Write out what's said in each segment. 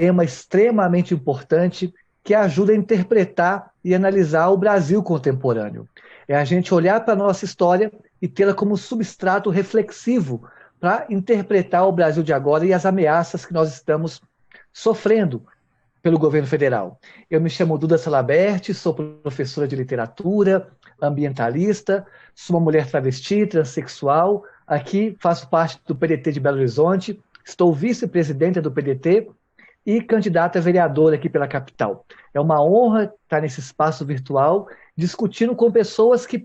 tema extremamente importante que ajuda a interpretar e analisar o Brasil contemporâneo. É a gente olhar para a nossa história e tê-la como substrato reflexivo para interpretar o Brasil de agora e as ameaças que nós estamos sofrendo pelo governo federal. Eu me chamo Duda Salaberti, sou professora de literatura, ambientalista, sou uma mulher travesti, transexual, aqui faço parte do PDT de Belo Horizonte, estou vice-presidenta do PDT e candidata a vereadora aqui pela capital. É uma honra estar nesse espaço virtual, discutindo com pessoas que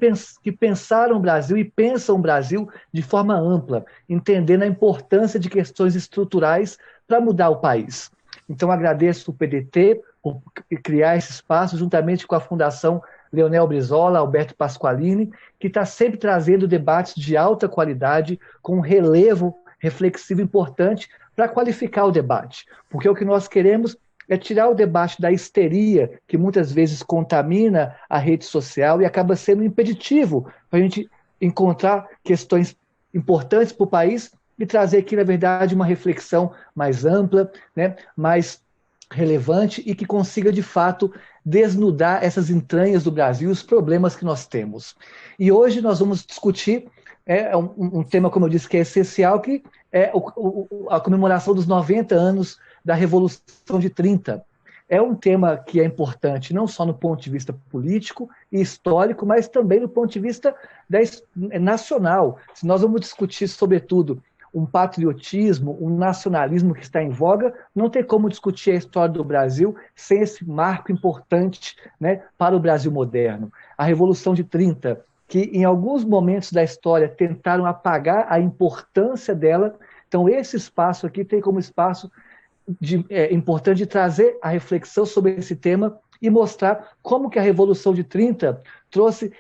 pensaram o Brasil e pensam o Brasil de forma ampla, entendendo a importância de questões estruturais para mudar o país. Então, agradeço o PDT por criar esse espaço, juntamente com a Fundação Leonel Brizola, Alberto Pasqualini, que está sempre trazendo debates de alta qualidade, com um relevo reflexivo importante para qualificar o debate. Porque o que nós queremos é tirar o debate da histeria, que muitas vezes contamina a rede social e acaba sendo impeditivo para a gente encontrar questões importantes para o país e trazer aqui, na verdade, uma reflexão mais ampla, né, mais relevante e que consiga, de fato, desnudar essas entranhas do Brasil, os problemas que nós temos. E hoje nós vamos discutir um tema, como eu disse, que é essencial, que é a comemoração dos 90 anos da Revolução de 30. É um tema que é importante não só no ponto de vista político e histórico, mas também no ponto de vista nacional. Se nós vamos discutir, sobretudo, um patriotismo, um nacionalismo que está em voga, não tem como discutir a história do Brasil sem esse marco importante, né, para o Brasil moderno. A Revolução de 30, que em alguns momentos da história tentaram apagar a importância dela. Então, esse espaço aqui tem como espaço importante de trazer a reflexão sobre esse tema e mostrar como que a Revolução de 30 trouxe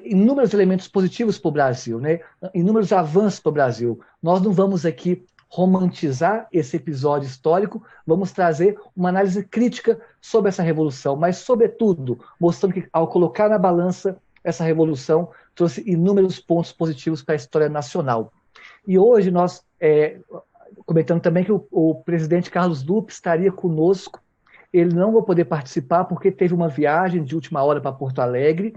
inúmeros elementos positivos para o Brasil, né? Inúmeros avanços para o Brasil. Nós não vamos aqui romantizar esse episódio histórico, vamos trazer uma análise crítica sobre essa revolução, mas, sobretudo, mostrando que, ao colocar na balança, essa revolução trouxe inúmeros pontos positivos para a história nacional. E hoje nós, comentando também que o presidente Carlos Lupe estaria conosco, ele não vai poder participar porque teve uma viagem de última hora para Porto Alegre.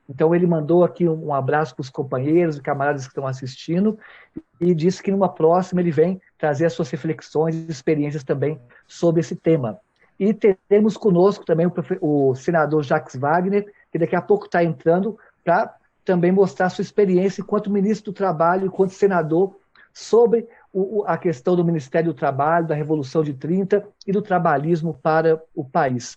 Então, ele mandou aqui um abraço para os companheiros e camaradas que estão assistindo e disse que numa próxima ele vem trazer as suas reflexões e experiências também sobre esse tema. E teremos conosco também o senador Jacques Wagner, que daqui a pouco está entrando para também mostrar a sua experiência enquanto ministro do Trabalho, enquanto senador, sobre a questão do Ministério do Trabalho, da Revolução de 30 e do trabalhismo para o país.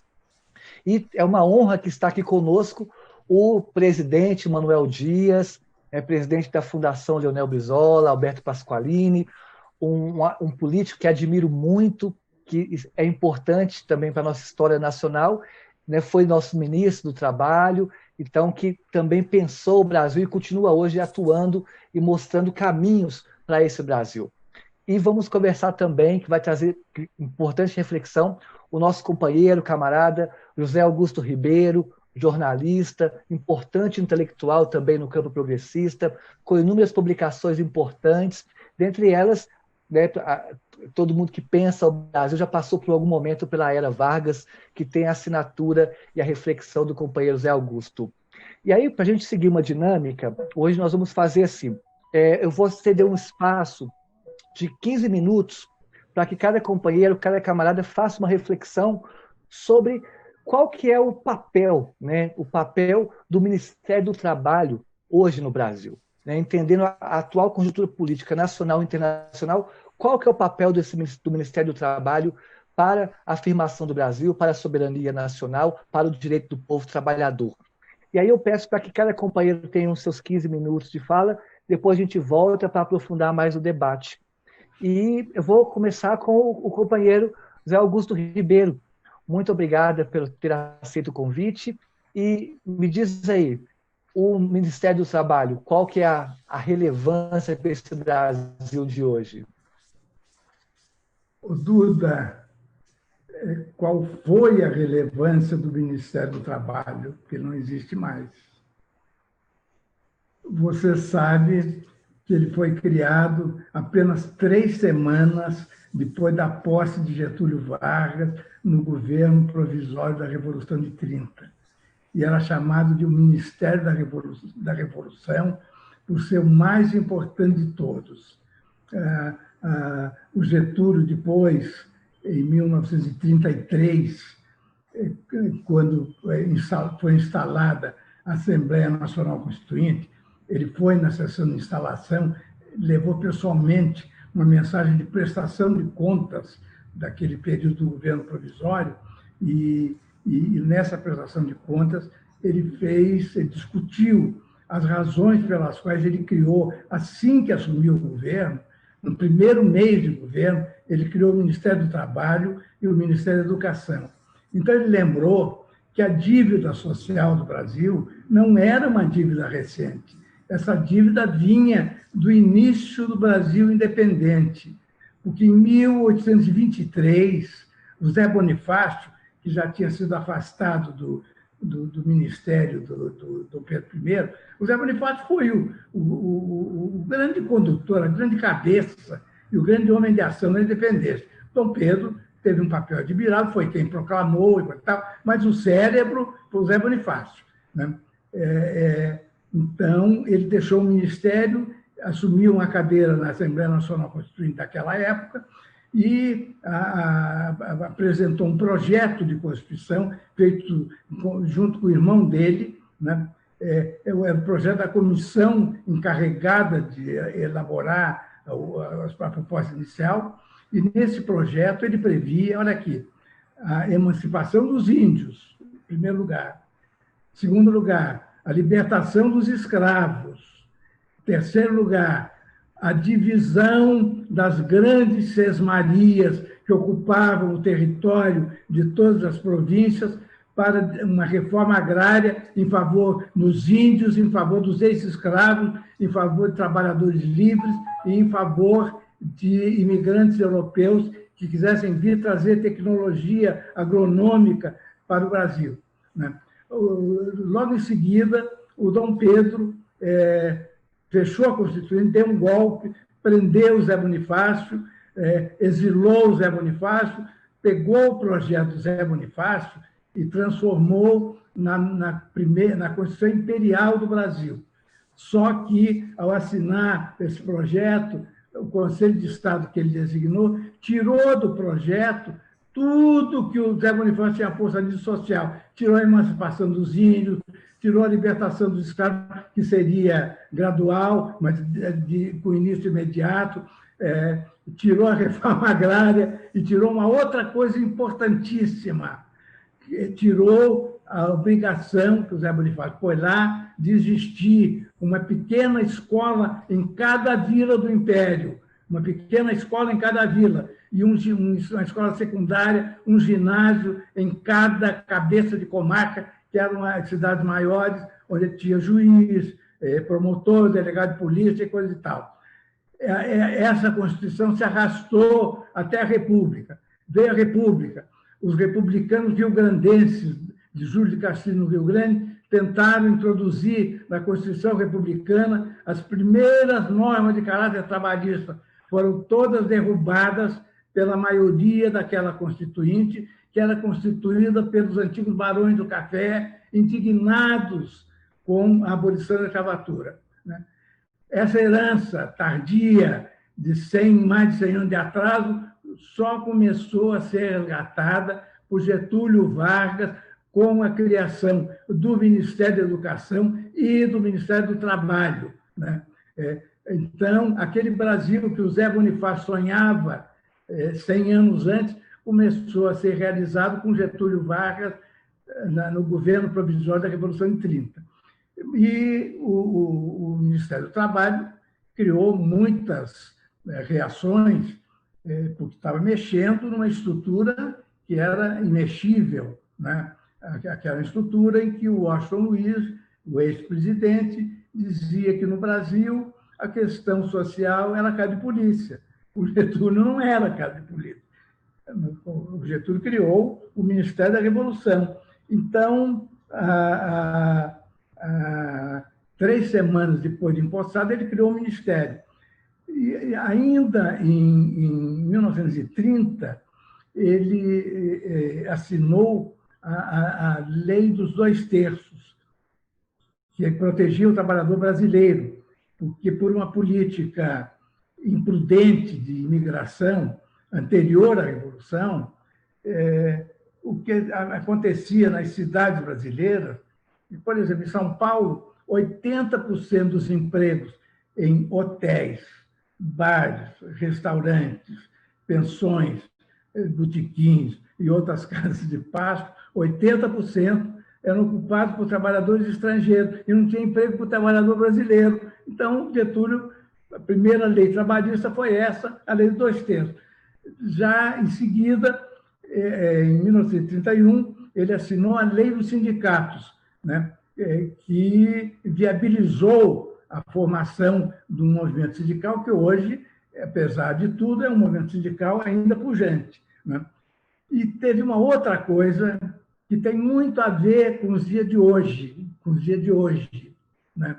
E é uma honra que está aqui conosco o presidente Manuel Dias, presidente da Fundação Leonel Brizola, Alberto Pasqualini, um político que admiro muito, que é importante também para a nossa história nacional, né, foi nosso ministro do Trabalho, então que também pensou o Brasil e continua hoje atuando e mostrando caminhos para esse Brasil. E vamos conversar também, que vai trazer importante reflexão, o nosso companheiro, camarada José Augusto Ribeiro, jornalista, importante intelectual também no campo progressista, com inúmeras publicações importantes, dentre elas, né, todo mundo que pensa o Brasil já passou por algum momento pela Era Vargas, que tem a assinatura e a reflexão do companheiro Zé Augusto. E aí, para a gente seguir uma dinâmica, hoje nós vamos fazer assim, eu vou ceder um espaço de 15 minutos para que cada companheiro, cada camarada faça uma reflexão sobre qual que é o papel, né, o papel do Ministério do Trabalho hoje no Brasil, né, entendendo a atual conjuntura política nacional e internacional, qual que é o papel do Ministério do Trabalho para a afirmação do Brasil, para a soberania nacional, para o direito do povo trabalhador. E aí eu peço para que cada companheiro tenha os seus 15 minutos de fala, depois a gente volta para aprofundar mais o debate. E eu vou começar com o companheiro Zé Augusto Ribeiro. Muito obrigada por ter aceito o convite. E me diz aí, o Ministério do Trabalho, qual que é a relevância para esse Brasil de hoje? O Duda, qual foi a relevância do Ministério do Trabalho, que não existe mais? Você sabe que ele foi criado apenas 3 semanas depois da posse de Getúlio Vargas no governo provisório da Revolução de 30. E era chamado de o Ministério da Revolução por ser o mais importante de todos. O Getúlio, depois, em 1933, quando foi instalada a Assembleia Nacional Constituinte, ele foi na sessão de instalação, levou pessoalmente uma mensagem de prestação de contas daquele período do governo provisório, e nessa prestação de contas ele discutiu as razões pelas quais ele criou, assim que assumiu o governo, no primeiro mês de governo, ele criou o Ministério do Trabalho e o Ministério da Educação. Então, ele lembrou que a dívida social do Brasil não era uma dívida recente. Essa dívida vinha do início do Brasil independente, porque em 1823, o Zé Bonifácio, que já tinha sido afastado do ministério do Pedro I, o Zé Bonifácio foi o grande condutor, a grande cabeça e o grande homem de ação da independência. Dom Pedro teve um papel admirável, foi quem proclamou e tal, mas o cérebro foi o Zé Bonifácio, né? Então, ele deixou o ministério, assumiu uma cadeira na Assembleia Nacional Constituinte daquela época e apresentou um projeto de Constituição feito junto com o irmão dele, né? Era o projeto da comissão encarregada de elaborar a proposta inicial, e nesse projeto ele previa, olha aqui, a emancipação dos índios, em primeiro lugar. Em segundo lugar, a libertação dos escravos. Em terceiro lugar, a divisão das grandes sesmarias que ocupavam o território de todas as províncias para uma reforma agrária em favor dos índios, em favor dos ex-escravos, em favor de trabalhadores livres e em favor de imigrantes europeus que quisessem vir trazer tecnologia agronômica para o Brasil, né? Logo em seguida, o Dom Pedro fechou a Constituinte, deu um golpe, prendeu o Zé Bonifácio, exilou o Zé Bonifácio, pegou o projeto do Zé Bonifácio e transformou na Constituição Imperial do Brasil. Só que, ao assinar esse projeto, o Conselho de Estado que ele designou tirou do projeto tudo que o Zé Bonifácio tinha posto de social. Tirou a emancipação dos índios, tirou a libertação dos escravos, que seria gradual, mas com início imediato, tirou a reforma agrária e tirou uma outra coisa importantíssima. Tirou a obrigação que o Zé Bonifácio foi lá de existir uma pequena escola em cada vila do Império, uma pequena escola em cada vila, e uma escola secundária, um ginásio em cada cabeça de comarca, que eram as cidades maiores, onde tinha juiz, promotor, delegado de polícia e coisa e tal. Essa Constituição se arrastou até a República. Veio a República. Os republicanos rio-grandenses de Júlio de Castilhos, no Rio Grande, tentaram introduzir na Constituição republicana as primeiras normas de caráter trabalhista. Foram todas derrubadas pela maioria daquela Constituinte, que era constituída pelos antigos barões do café, indignados com a abolição da escravatura, né? Essa herança tardia de mais de 100 anos de atraso só começou a ser resgatada por Getúlio Vargas com a criação do Ministério da Educação e do Ministério do Trabalho, né? Então, aquele Brasil que o Zé Bonifácio sonhava 100 anos antes, começou a ser realizado com Getúlio Vargas no governo provisório da Revolução de 30. E o Ministério do Trabalho criou muitas reações, porque estava mexendo numa estrutura que era imexível, né? Aquela estrutura em que o Washington Luiz, o ex-presidente, dizia que no Brasil a questão social era caso de polícia. O Getúlio não era caso de polícia. O Getúlio criou o Ministério da Revolução. Então, 3 semanas depois de empossado, ele criou o Ministério. E ainda em 1930, ele assinou a Lei dos 2/3, que protegia o trabalhador brasileiro, porque por uma política imprudente de imigração anterior à Revolução, o que acontecia nas cidades brasileiras, por exemplo, em São Paulo, 80% dos empregos em hotéis, bares, restaurantes, pensões, botequins e outras casas de pasto, 80% eram ocupados por trabalhadores estrangeiros e não tinha emprego para o trabalhador brasileiro. Então, Getúlio, a primeira lei trabalhista foi essa, a lei dos 2/3. Já em seguida, em 1931, ele assinou a lei dos sindicatos, né, que viabilizou a formação de um movimento sindical que hoje, apesar de tudo, é um movimento sindical ainda pujante, né? E teve uma outra coisa que tem muito a ver com os dias de hoje, né?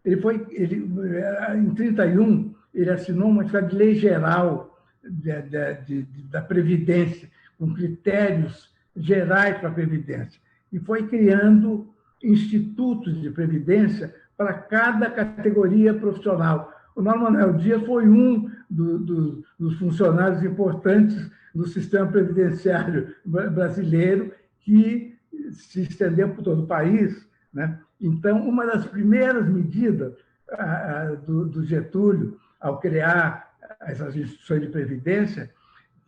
Em 31, ele assinou uma espécie de lei geral da Previdência, com critérios gerais para a Previdência, e foi criando institutos de previdência para cada categoria profissional. O Manuel Dias foi um dos funcionários importantes do sistema previdenciário brasileiro, que se estendeu por todo o país, né? Então, uma das primeiras medidas do Getúlio, ao criar essas instituições de previdência,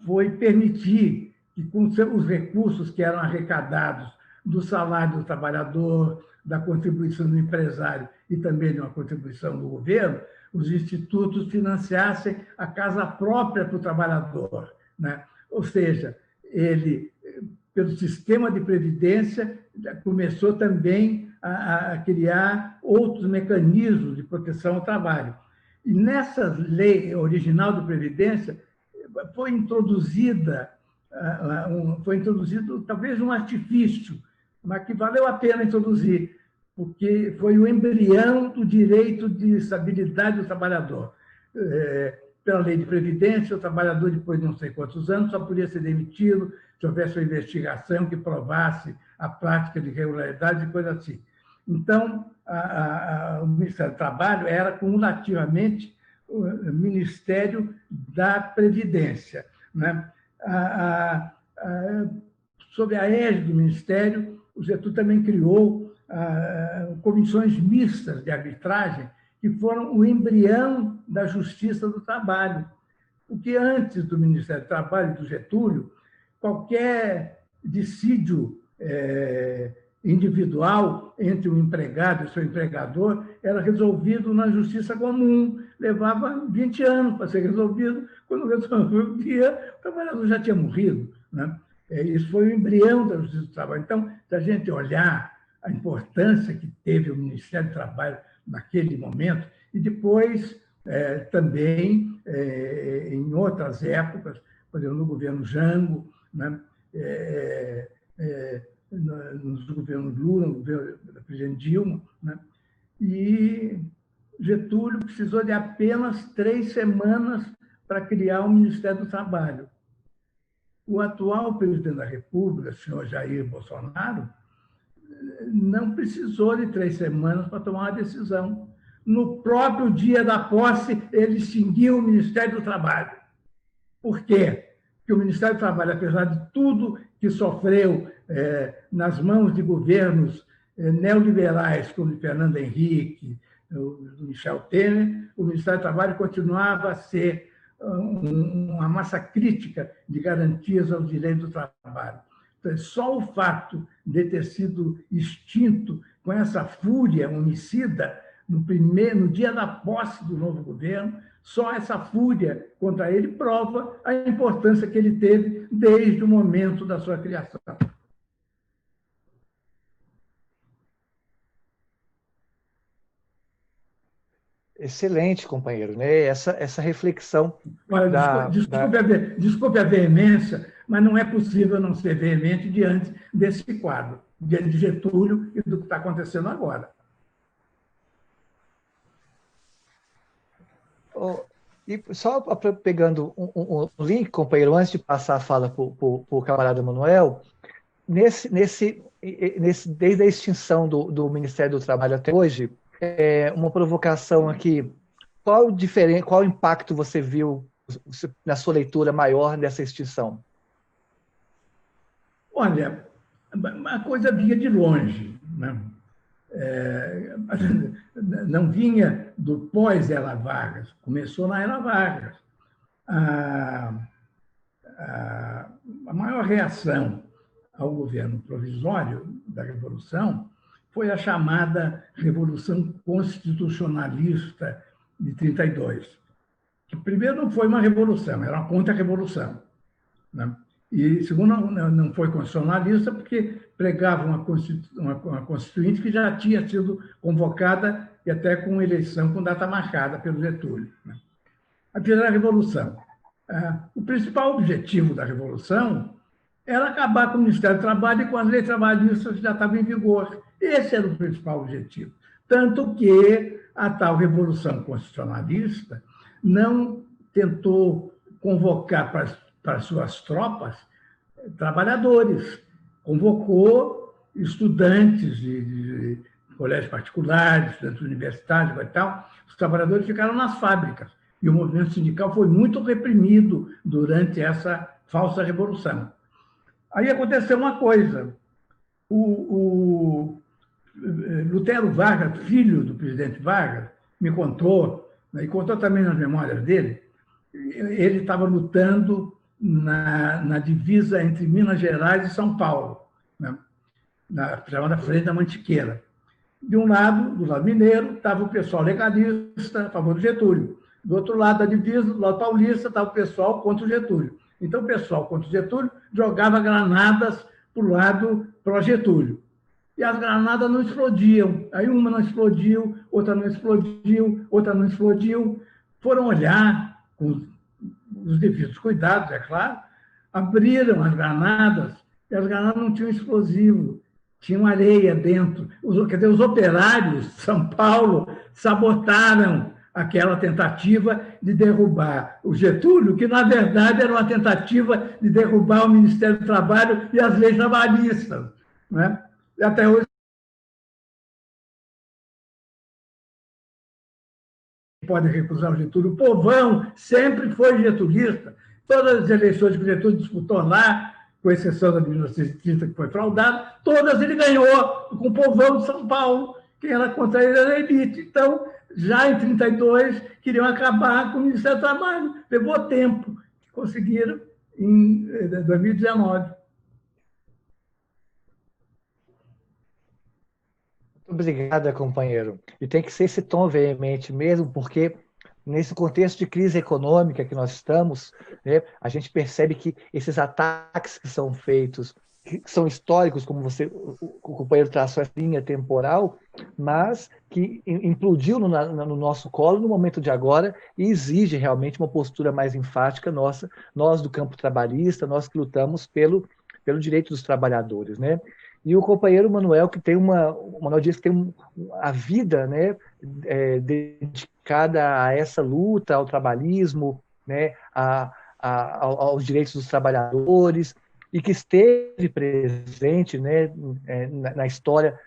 foi permitir que, com os recursos que eram arrecadados do salário do trabalhador, da contribuição do empresário e também de uma contribuição do governo, os institutos financiassem a casa própria para o trabalhador, né? Ou seja, ele, pelo sistema de previdência, começou também a criar outros mecanismos de proteção ao trabalho. E nessa lei original de previdência foi introduzido talvez um artifício, mas que valeu a pena introduzir, porque foi o embrião do direito de estabilidade do trabalhador. Pela lei de previdência, o trabalhador, depois de não sei quantos anos, só podia ser demitido se houvesse uma investigação que provasse a prática de irregularidade e coisa assim. Então, o Ministério do Trabalho era cumulativamente o Ministério da Previdência, né? Sob a égide do Ministério, o Getúlio também criou comissões mistas de arbitragem, que foram o embrião da Justiça do Trabalho. Porque antes do Ministério do Trabalho e do Getúlio, qualquer dissídio individual entre o empregado e o seu empregador era resolvido na justiça comum. Levava 20 anos para ser resolvido. Quando resolvia, o trabalhador já tinha morrido, né? Isso foi o embrião da Justiça do Trabalho. Então, se a gente olhar a importância que teve o Ministério do Trabalho naquele momento, e depois também em outras épocas, por exemplo, no governo Jango, né? Nos governos Lula, no governo da presidente Dilma, né? E Getúlio precisou de apenas 3 semanas para criar o Ministério do Trabalho. O atual presidente da República, o senhor Jair Bolsonaro, não precisou de 3 semanas para tomar uma decisão. No próprio dia da posse, ele extinguiu o Ministério do Trabalho. Por quê? Porque o Ministério do Trabalho, apesar de tudo que sofreu nas mãos de governos neoliberais, como Fernando Henrique, do Michel Temer, o Ministério do Trabalho continuava a ser uma massa crítica de garantias aos direitos do trabalho. Então, só o fato de ter sido extinto com essa fúria homicida no dia da posse do novo governo, só essa fúria contra ele prova a importância que ele teve desde o momento da sua criação. Excelente, companheiro, né? Essa reflexão. Olha, desculpe a veemência, mas não é possível não ser veemente diante desse quadro, diante de Getúlio e do que está acontecendo agora. Oh, e só pegando um link, companheiro, antes de passar a fala para o camarada Manuel, desde a extinção do Ministério do Trabalho até hoje, uma provocação aqui, qual impacto você viu na sua leitura maior dessa extinção? Olha, a coisa vinha de longe, né? Não vinha do pós-Era Vargas, começou na Era Vargas. A maior reação ao governo provisório da Revolução foi a chamada Revolução Constitucionalista de 32, que primeiro não foi uma revolução, era uma contra-revolução, né? E, segundo, não foi constitucionalista porque pregava uma constituinte que já tinha sido convocada e até com eleição com data marcada pelo Getúlio, né? A primeira revolução. O principal objetivo da revolução era acabar com o Ministério do Trabalho e com as leis trabalhistas que já estavam em vigor. Esse era o principal objetivo. Tanto que a tal revolução constitucionalista não tentou convocar para suas tropas trabalhadores, convocou estudantes de colégios particulares, estudantes universitários e tal. Os trabalhadores ficaram nas fábricas e o movimento sindical foi muito reprimido durante essa falsa revolução. Aí aconteceu uma coisa. O Lutero Vargas, filho do presidente Vargas, me contou, e contou também nas memórias dele, ele estava lutando na divisa entre Minas Gerais e São Paulo, né? Na chamada Frente da Mantiqueira. De um lado, do lado mineiro, estava o pessoal legalista a favor do Getúlio. Do outro lado da divisa, do lado paulista, estava o pessoal contra o Getúlio. Então, o pessoal contra o Getúlio jogava granadas para o lado pró-Getúlio. E as granadas não explodiam. Aí uma não explodiu, outra não explodiu, outra não explodiu. Foram olhar, com os devidos cuidados, é claro, abriram as granadas e as granadas não tinham explosivo, tinham areia dentro. Quer dizer, os operários de São Paulo sabotaram aquela tentativa de derrubar o Getúlio, que, na verdade, era uma tentativa de derrubar o Ministério do Trabalho e as leis trabalhistas, né? E até hoje pode recusar o Getúlio. O povão sempre foi getulista. Todas as eleições que o Getúlio disputou lá, com exceção da de 1930, que foi fraudada, todas ele ganhou com o povão de São Paulo. Quem era contra ele era a elite. Então, já em 32, queriam acabar com o Ministério do Trabalho. Levou tempo. Conseguiram em 2019. Obrigado, companheiro. E tem que ser esse tom veemente mesmo, porque nesse contexto de crise econômica que nós estamos, né, a gente percebe que esses ataques que são feitos, que são históricos, como o companheiro traçou essa linha temporal, mas que implodiu no nosso colo no momento de agora e exige realmente uma postura mais enfática nossa, nós do campo trabalhista, nós que lutamos pelo direito dos trabalhadores, né? E o companheiro Manuel, que tem o Manuel diz que tem a vida, né, dedicada a essa luta, ao trabalhismo, né, aos direitos dos trabalhadores, e que esteve presente, né, na história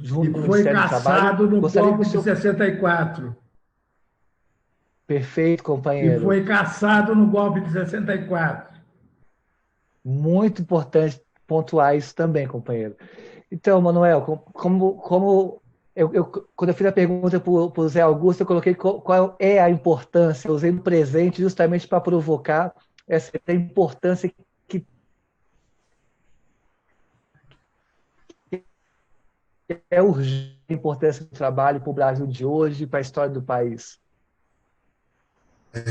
junto com o Ministério do Trabalho. No golpe de 64. Perfeito, companheiro. E foi caçado no golpe de 64. Muito importante pontuar isso também, companheiro. Então, Manuel, quando eu fiz a pergunta para o Zé Augusto, eu coloquei qual é a importância, eu usei no presente justamente para provocar essa importância que é urgente, a importância do trabalho para o Brasil de hoje, para a história do país.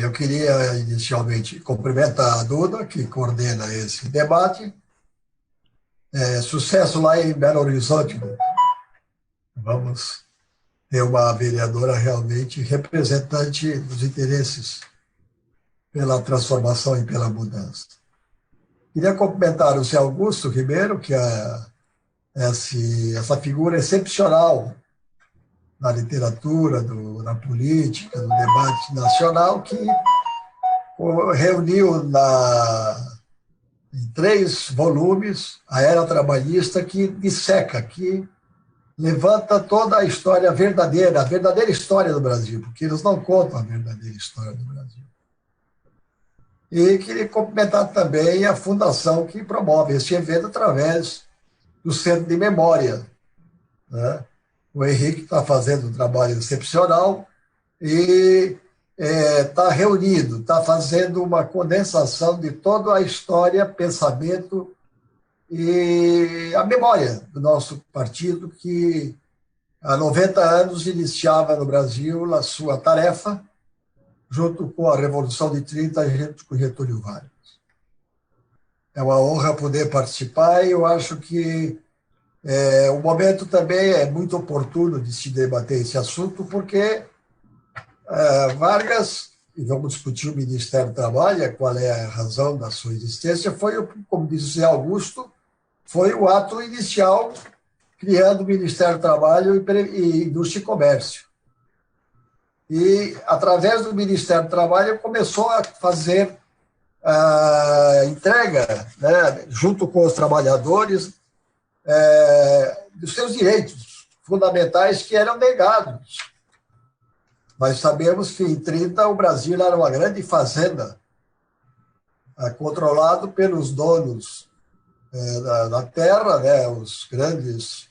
Eu queria, inicialmente, cumprimentar a Duda, que coordena esse debate. Sucesso lá em Belo Horizonte. Vamos ter uma vereadora realmente representante dos interesses pela transformação e pela mudança. Queria cumprimentar o Zé Augusto Ribeiro, que é essa figura excepcional na literatura, na política, no debate nacional, que reuniu em 3 volumes a Era Trabalhista, que disseca, que levanta toda a história verdadeira, a verdadeira história do Brasil, porque eles não contam a verdadeira história do Brasil. E queria complementar também a fundação que promove este evento através do Centro de Memória, né? O Henrique está fazendo um trabalho excepcional e está reunindo, está fazendo uma condensação de toda a história, pensamento e a memória do nosso partido, que há 90 anos iniciava no Brasil a sua tarefa, junto com a Revolução de 30, junto com Getúlio Vargas. É uma honra poder participar e eu acho que o momento também é muito oportuno de se debater esse assunto, porque Vargas, e vamos discutir o Ministério do Trabalho, qual é a razão da sua existência, foi, como diz o Zé Augusto, foi o ato inicial criando o Ministério do Trabalho e Indústria e Comércio. E, através do Ministério do Trabalho, começou a fazer a entrega, né, junto com os trabalhadores, dos seus direitos fundamentais que eram negados. Nós sabemos que, em 30, o Brasil era uma grande fazenda, controlado pelos donos da terra, né, os grandes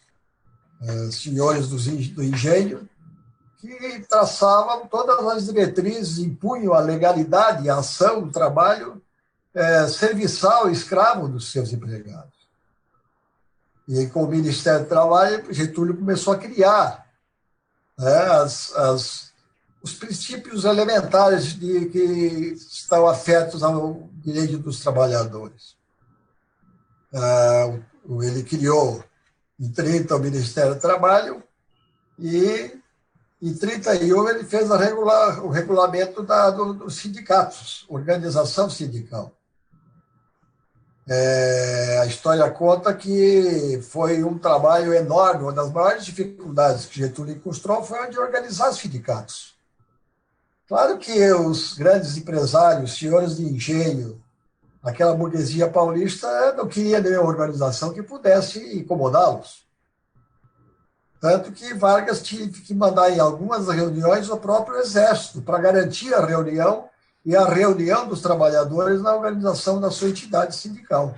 senhores do engenho, que traçavam todas as diretrizes, impunham a legalidade e a ação do trabalho serviçal e escravo dos seus empregados. E com o Ministério do Trabalho, Getúlio começou a criar, né, os princípios elementares que estão afetos ao direito dos trabalhadores. Ele criou, em 30, o Ministério do Trabalho e, em 31, ele fez o regulamento dos sindicatos, organização sindical. A história conta que foi um trabalho enorme, uma das maiores dificuldades que Getúlio encontrou foi a de organizar os sindicatos. Claro que os grandes empresários, senhores de engenho, aquela burguesia paulista não queria nenhuma organização que pudesse incomodá-los. Tanto que Vargas teve que mandar em algumas reuniões o próprio Exército para garantir a reunião e a reunião dos trabalhadores na organização da sua entidade sindical.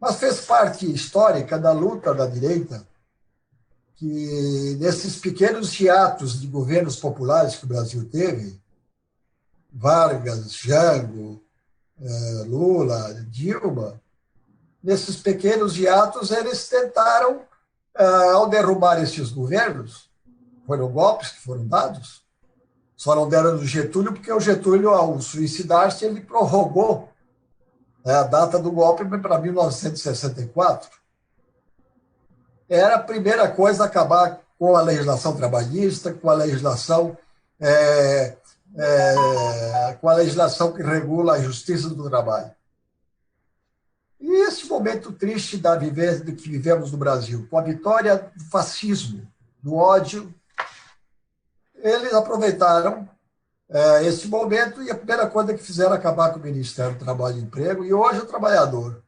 Mas fez parte histórica da luta da direita, que nesses pequenos hiatos de governos populares que o Brasil teve, Vargas, Jango, Lula, Dilma, nesses pequenos hiatos eles tentaram, ao derrubar esses governos, foram golpes que foram dados, só não deram do Getúlio, porque o Getúlio, ao suicidar-se, ele prorrogou a data do golpe para 1964. Era a primeira coisa acabar com a legislação trabalhista, com a legislação que regula a justiça do trabalho. E esse momento triste da vivência que vivemos no Brasil, com a vitória do fascismo, do ódio, eles aproveitaram esse momento e a primeira coisa que fizeram acabar com o Ministério do Trabalho e Emprego. E hoje o trabalhador,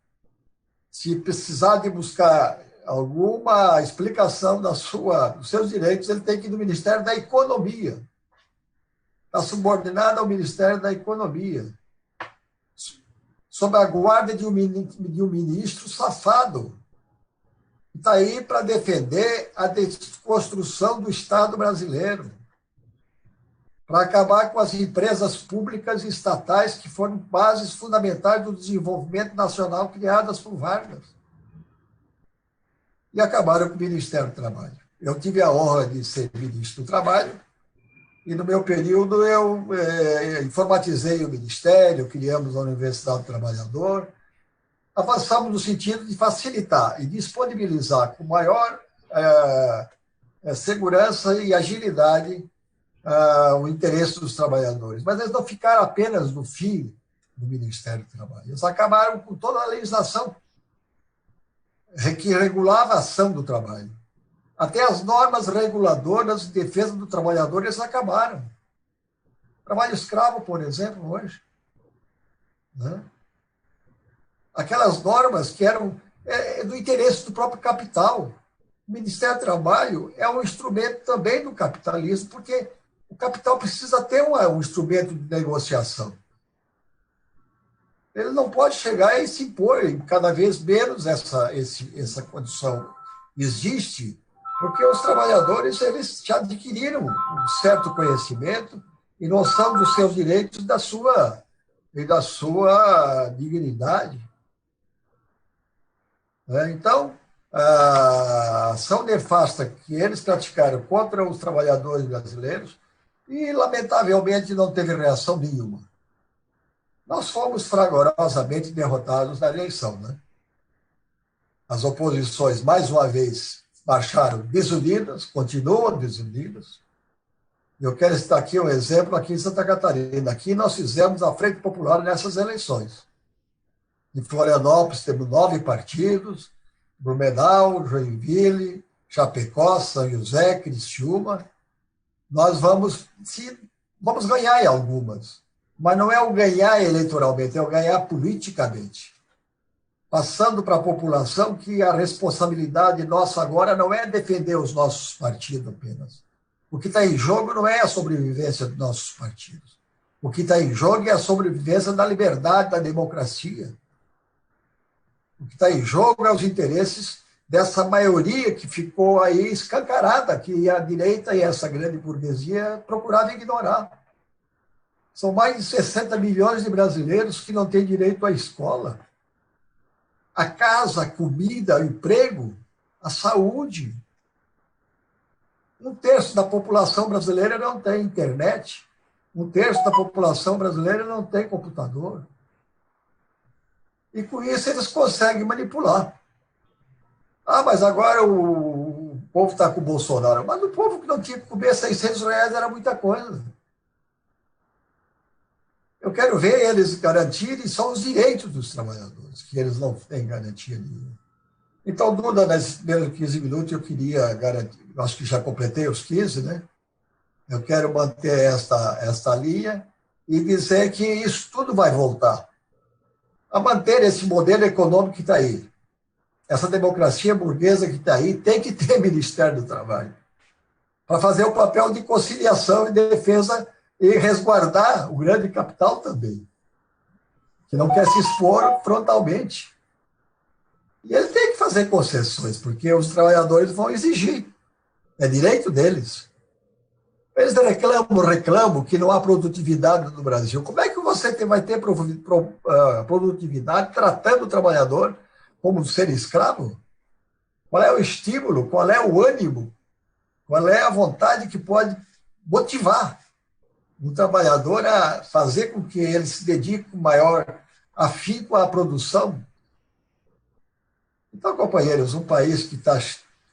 se precisar de buscar alguma explicação dos seus direitos, ele tem que ir no Ministério da Economia. Está subordinado ao Ministério da Economia, sob a guarda de um ministro safado, que está aí para defender a desconstrução do Estado brasileiro, para acabar com as empresas públicas e estatais que foram bases fundamentais do desenvolvimento nacional criadas por Vargas. E acabaram com o Ministério do Trabalho. Eu tive a honra de ser ministro do Trabalho, e no meu período eu informatizei o Ministério, criamos a Universidade do Trabalhador, avançamos no sentido de facilitar e disponibilizar com maior segurança e agilidade o interesse dos trabalhadores. Mas eles não ficaram apenas no fim do Ministério do Trabalho, eles acabaram com toda a legislação que regulava a ação do trabalho. Até as normas reguladoras de defesa do trabalhador, eles acabaram. Trabalho escravo, por exemplo, hoje. Né? Aquelas normas que eram do interesse do próprio capital. O Ministério do Trabalho é um instrumento também do capitalismo, porque o capital precisa ter um instrumento de negociação. Ele não pode chegar e se impor, e cada vez menos essa condição existe, porque os trabalhadores eles já adquiriram um certo conhecimento e noção dos seus direitos e da sua dignidade. Então, a ação nefasta que eles praticaram contra os trabalhadores brasileiros e, lamentavelmente, não teve reação nenhuma. Nós fomos fragorosamente derrotados na eleição. Né? As oposições, mais uma vez, marcharam desunidas, continuam desunidas. Eu quero citar aqui um exemplo aqui em Santa Catarina. Aqui nós fizemos a Frente Popular nessas eleições. Em Florianópolis temos 9 partidos, Blumenau, Joinville, Chapecó, São José, Criciúma. Nós vamos ganhar em algumas, mas não é o ganhar eleitoralmente, é o ganhar politicamente. Passando para a população que a responsabilidade nossa agora não é defender os nossos partidos apenas. O que está em jogo não é a sobrevivência dos nossos partidos. O que está em jogo é a sobrevivência da liberdade, da democracia. O que está em jogo é os interesses dessa maioria que ficou aí escancarada, que a direita e essa grande burguesia procuravam ignorar. São mais de 60 milhões de brasileiros que não têm direito à escola, à casa, à comida, ao emprego, à saúde. 1/3 da população brasileira não tem internet. 1/3 da população brasileira não tem computador. E com isso eles conseguem manipular. Mas agora o povo está com o Bolsonaro. Mas o povo que não tinha que comer R$600 era muita coisa. Eu quero ver eles garantirem só os direitos dos trabalhadores, que eles não têm garantia nenhuma. Então, Duda, nesses primeiros 15 minutos, eu queria garantir, acho que já completei os 15, né? Eu quero manter esta linha e dizer que isso tudo vai voltar a manter esse modelo econômico que está aí. Essa democracia burguesa que está aí tem que ter Ministério do Trabalho para fazer o papel de conciliação e defesa e resguardar o grande capital também, que não quer se expor frontalmente. E ele tem que fazer concessões, porque os trabalhadores vão exigir. É direito deles. Eles reclamam que não há produtividade no Brasil. Como é que você vai ter produtividade tratando o trabalhador como ser escravo? Qual é o estímulo? Qual é o ânimo? Qual é a vontade que pode motivar o trabalhador a fazer com que ele se dedique com maior afinco à produção? Então, companheiros, um país que está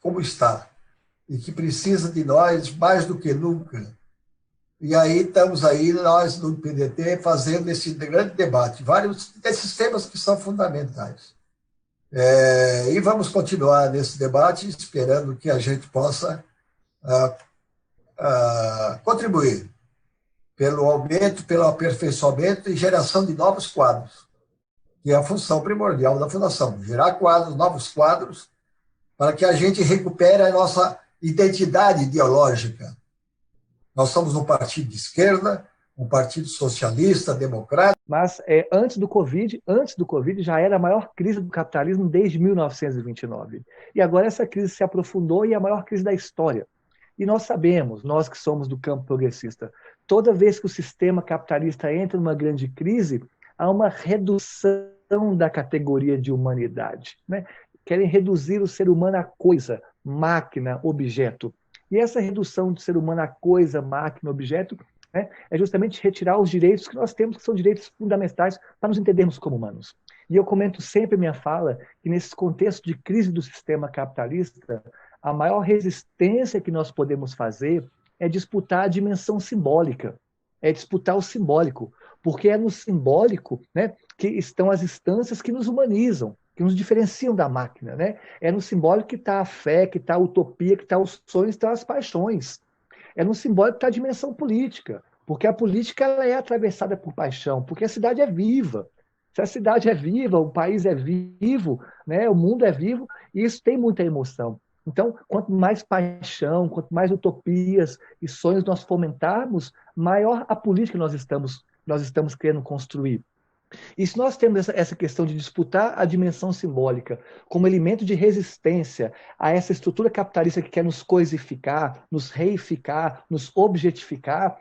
como está e que precisa de nós mais do que nunca. E aí estamos aí, nós do PDT, fazendo esse grande debate, vários desses temas que são fundamentais. E vamos continuar nesse debate, esperando que a gente possa contribuir pelo aumento, pelo aperfeiçoamento e geração de novos quadros, que é a função primordial da Fundação, gerar quadros, novos quadros, para que a gente recupere a nossa identidade ideológica. Nós somos um partido de esquerda, um partido socialista, democrático. Mas antes do Covid já era a maior crise do capitalismo desde 1929. E agora essa crise se aprofundou e é a maior crise da história. E nós sabemos, nós que somos do campo progressista, toda vez que o sistema capitalista entra numa grande crise, há uma redução da categoria de humanidade, né? Querem reduzir o ser humano a coisa, máquina, objeto. E essa redução do ser humano a coisa, máquina, objeto, né, é justamente retirar os direitos que nós temos, que são direitos fundamentais para nos entendermos como humanos. E eu comento sempre em minha fala que nesse contexto de crise do sistema capitalista, a maior resistência que nós podemos fazer é disputar a dimensão simbólica, é disputar o simbólico, porque é no simbólico, né, que estão as instâncias que nos humanizam. que nos diferenciam da máquina, né? É no simbólico que está a fé, que está a utopia, que está os sonhos, que estão as paixões. É no simbólico que está a dimensão política, porque a política ela é atravessada por paixão, porque a cidade é viva. Se a cidade é viva, o país é vivo, né? O mundo é vivo, e isso tem muita emoção. Então, quanto mais paixão, quanto mais utopias e sonhos nós fomentarmos, maior a política nós estamos querendo construir. E se nós temos essa questão de disputar a dimensão simbólica como elemento de resistência a essa estrutura capitalista que quer nos coisificar, nos reificar, nos objetificar,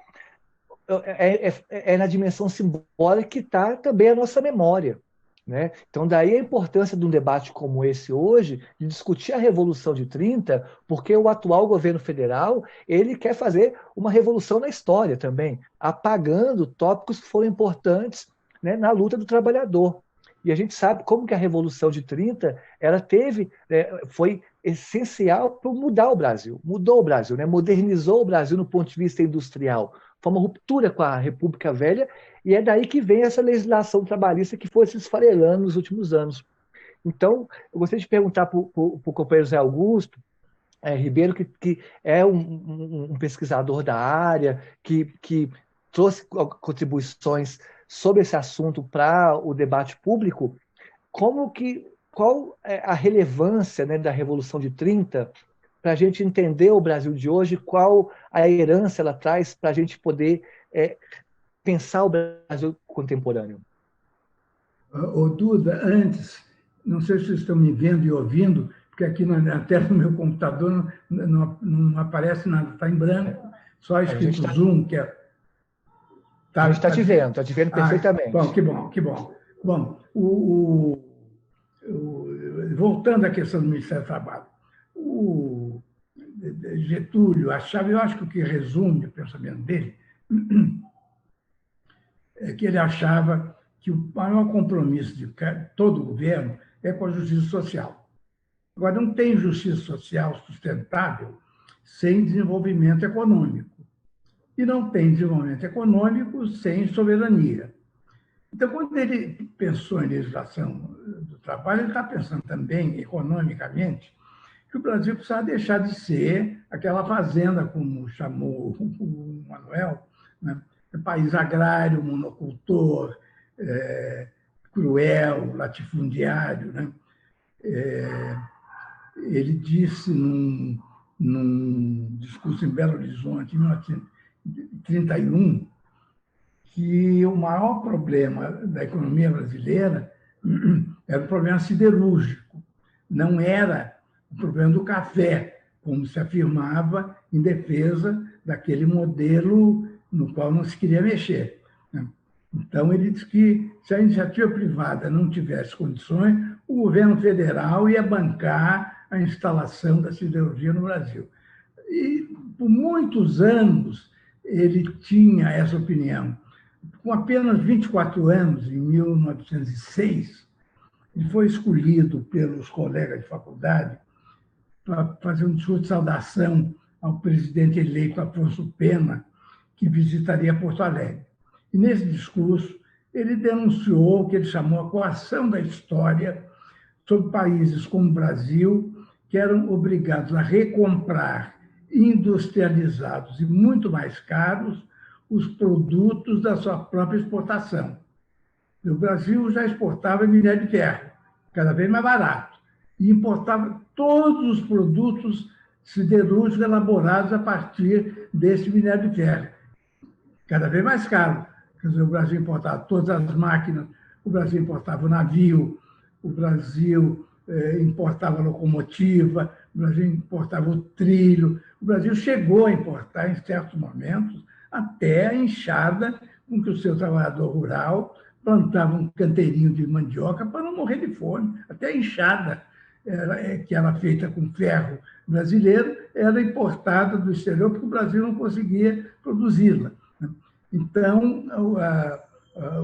é na dimensão simbólica que está também a nossa memória. Né? Então, daí a importância de um debate como esse hoje, de discutir a Revolução de 30, porque o atual governo federal ele quer fazer uma revolução na história também, apagando tópicos que foram importantes, né, na luta do trabalhador. E a gente sabe como que a Revolução de 30 ela foi essencial para mudar o Brasil. Mudou o Brasil, né? Modernizou o Brasil no ponto de vista industrial. Foi uma ruptura com a República Velha, e é daí que vem essa legislação trabalhista que foi se esfarelando nos últimos anos. Então, eu gostaria de perguntar para o companheiro Zé Augusto Ribeiro, que é um pesquisador da área, que trouxe contribuições sobre esse assunto para o debate público, qual é a relevância, né, da Revolução de 30 para a gente entender o Brasil de hoje, qual a herança ela traz para a gente poder pensar o Brasil contemporâneo. Ô, Duda, antes, não sei se vocês estão me vendo e ouvindo, porque aqui na tela do meu computador não aparece nada, está em branco, só escrito Zoom, que é... A gente está te vendo perfeitamente. Bom, que bom. Bom, voltando à questão do Ministério do Trabalho, o Getúlio achava, eu acho que o que resume o pensamento dele, é que ele achava que o maior compromisso de todo o governo é com a justiça social. Agora, não tem justiça social sustentável sem desenvolvimento econômico. E não tem desenvolvimento econômico sem soberania. Então, quando ele pensou em legislação do trabalho, ele está pensando também, economicamente, que o Brasil precisava deixar de ser aquela fazenda, como chamou o Manuel, né? País agrário, monocultor, cruel, latifundiário. Né? Ele disse num discurso em Belo Horizonte, em 1931, que o maior problema da economia brasileira era o problema siderúrgico, não era o problema do café, como se afirmava em defesa daquele modelo no qual não se queria mexer. Então, ele disse que se a iniciativa privada não tivesse condições, o governo federal ia bancar a instalação da siderurgia no Brasil. E, por muitos anos, ele tinha essa opinião. Com apenas 24 anos, em 1906, ele foi escolhido pelos colegas de faculdade para fazer um discurso de saudação ao presidente eleito Afonso Pena, que visitaria Porto Alegre. E, nesse discurso, ele denunciou o que ele chamou a coação da história sobre países como o Brasil, que eram obrigados a recomprar industrializados e muito mais caros os produtos da sua própria exportação. O Brasil já exportava minério de ferro, cada vez mais barato, e importava todos os produtos siderúrgicos elaborados a partir desse minério de ferro, cada vez mais caro. Quer dizer, o Brasil importava todas as máquinas, o Brasil importava o navio, o Brasil importava a locomotiva, o Brasil importava o trilho, o Brasil chegou a importar, em certos momentos, até a enxada com que o seu trabalhador rural plantava um canteirinho de mandioca para não morrer de fome. Até a enxada, que era feita com ferro brasileiro, era importada do exterior, porque o Brasil não conseguia produzi-la. Então,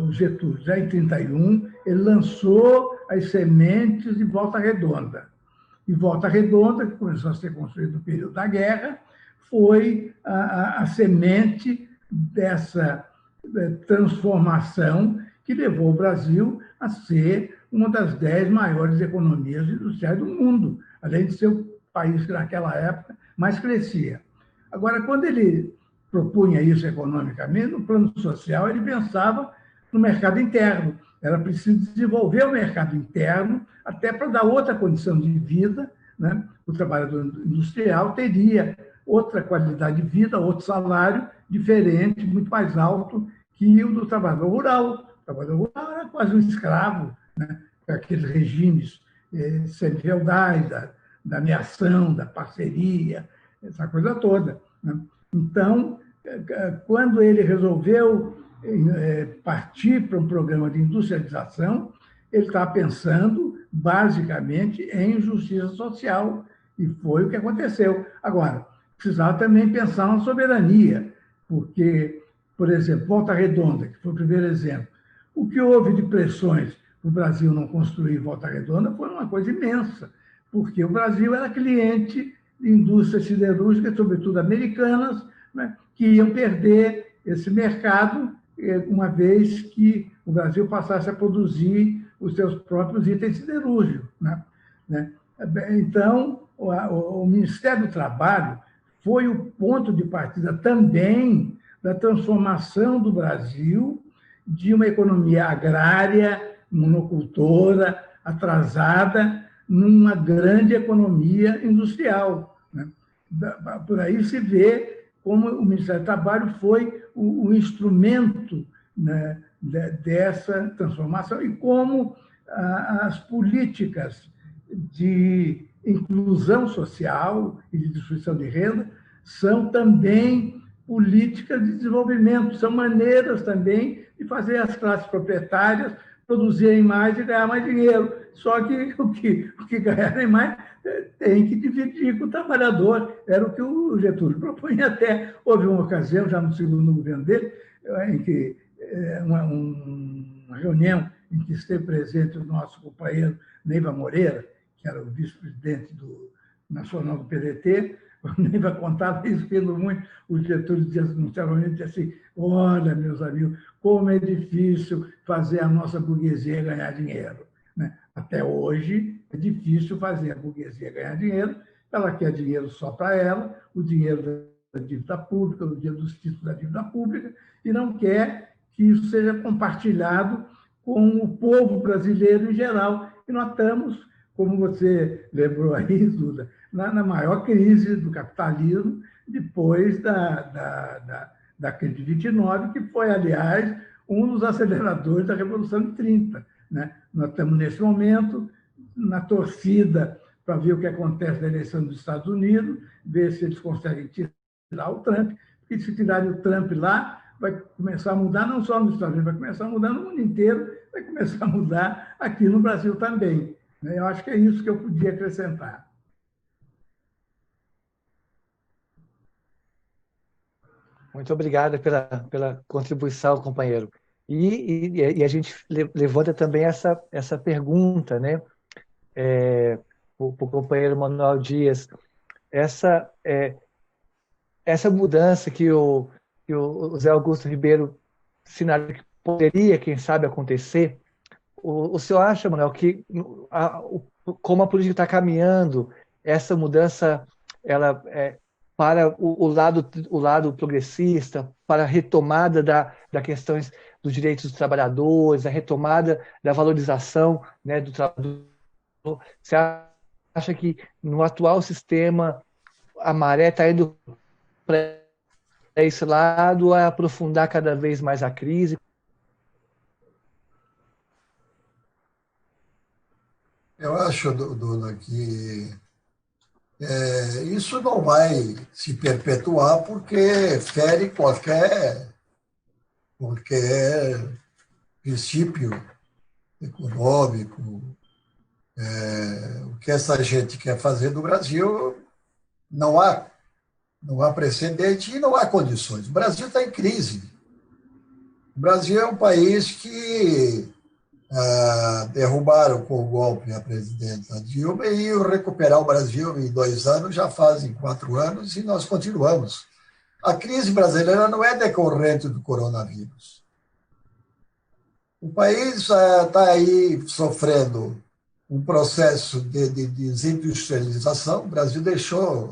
o Getúlio, já em 1931, ele lançou as sementes de Volta Redonda. E Volta Redonda, que começou a ser construída no período da guerra, foi a semente dessa transformação que levou o Brasil a ser uma das 10 maiores economias industriais do mundo, além de ser o país que, naquela época, mais crescia. Agora, quando ele propunha isso economicamente, no plano social, ele pensava no mercado interno. Era preciso desenvolver o mercado interno até para dar outra condição de vida, né? O trabalhador industrial teria outra qualidade de vida, outro salário diferente, muito mais alto que o do trabalhador rural. O trabalhador rural era quase um escravo, né? Aqueles regimes semi-feudais, da ameação, da parceria, essa coisa toda, né? Então, quando ele resolveu partir para um programa de industrialização, ele estava pensando, basicamente, em justiça social, e foi o que aconteceu. Agora, precisava também pensar na soberania, porque, por exemplo, Volta Redonda, que foi o primeiro exemplo, o que houve de pressões para o Brasil não construir Volta Redonda foi uma coisa imensa, porque o Brasil era cliente de indústrias siderúrgicas, sobretudo americanas, né, que iam perder esse mercado uma vez que o Brasil passasse a produzir os seus próprios itens siderúrgicos, né? Então, o Ministério do Trabalho foi o ponto de partida também da transformação do Brasil de uma economia agrária, monocultora, atrasada, numa grande economia industrial, né? Por aí se vê como o Ministério do Trabalho foi o instrumento, né, dessa transformação e como as políticas de inclusão social e de distribuição de renda são também políticas de desenvolvimento, são maneiras também de fazer as classes proprietárias produzirem mais e ganhar mais dinheiro. Só que o que ganharem mais tem que dividir com o trabalhador. Era o que o Getúlio propunha até. Houve uma ocasião, já no segundo governo dele, em que uma reunião em que esteve presente o nosso companheiro Neiva Moreira, que era o vice-presidente nacional do PDT. O Neiva contava isso, rindo muito. O Getúlio dizia assim: olha, meus amigos, como é difícil fazer a nossa burguesia ganhar dinheiro, né? Até hoje é difícil fazer a burguesia ganhar dinheiro. Ela quer dinheiro só para ela, o dinheiro da dívida pública, o dinheiro dos títulos da dívida pública, e não quer que isso seja compartilhado com o povo brasileiro em geral. E nós estamos, como você lembrou aí, Duda, na maior crise do capitalismo depois da crise de 29, que foi, aliás, um dos aceleradores da Revolução de 30. Né? Nós estamos, nesse momento, na torcida para ver o que acontece na eleição dos Estados Unidos, ver se eles conseguem tirar o Trump, porque se tirarem o Trump lá, vai começar a mudar não só nos Estados Unidos, vai começar a mudar no mundo inteiro, vai começar a mudar aqui no Brasil também. Eu acho que é isso que eu podia acrescentar. Muito obrigado pela contribuição, companheiro. E a gente levanta também essa pergunta, né, para o companheiro Manuel Dias. Essa mudança que o Zé Augusto Ribeiro sinalizou que poderia, quem sabe, acontecer, o senhor acha, Manuel, que como a política está caminhando, essa mudança ela para o lado progressista, para a retomada da questões dos direitos dos trabalhadores, a retomada da valorização, né, do trabalhador? Você acha que no atual sistema a maré está indo para esse lado, a aprofundar cada vez mais a crise? Eu acho, Duna, que isso não vai se perpetuar porque fere qualquer princípio econômico. O que essa gente quer fazer no Brasil, não há precedente e não há condições. O Brasil está em crise. O Brasil é um país que derrubaram com o golpe a presidenta Dilma e iam recuperar o Brasil em 2 anos, já fazem 4 anos, e nós continuamos. A crise brasileira não é decorrente do coronavírus. O país está aí sofrendo um processo de desindustrialização. O Brasil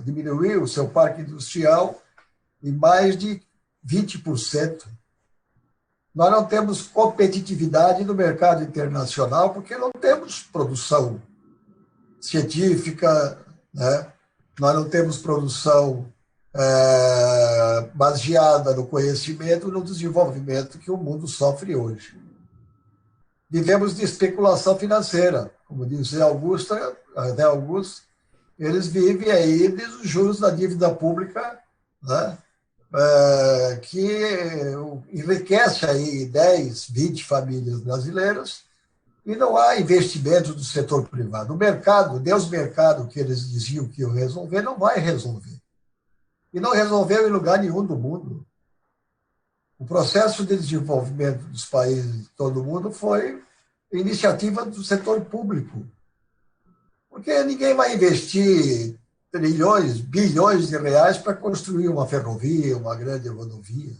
diminuiu o seu parque industrial em mais de 20%. Nós não temos competitividade no mercado internacional porque não temos produção científica, né? Nós não temos produção baseada no conhecimento e no desenvolvimento que o mundo sofre hoje. Vivemos de especulação financeira, como diz Augusto, eles vivem aí dos juros da dívida pública, né? Que enriquece aí 10, 20 famílias brasileiras, e não há investimento do setor privado. O mercado, Deus mercado, que eles diziam que iam resolver, não vai resolver. E não resolveu em lugar nenhum do mundo. O processo de desenvolvimento dos países de todo o mundo foi iniciativa do setor público. Porque ninguém vai investir trilhões, bilhões de reais para construir uma ferrovia, uma grande rodovia.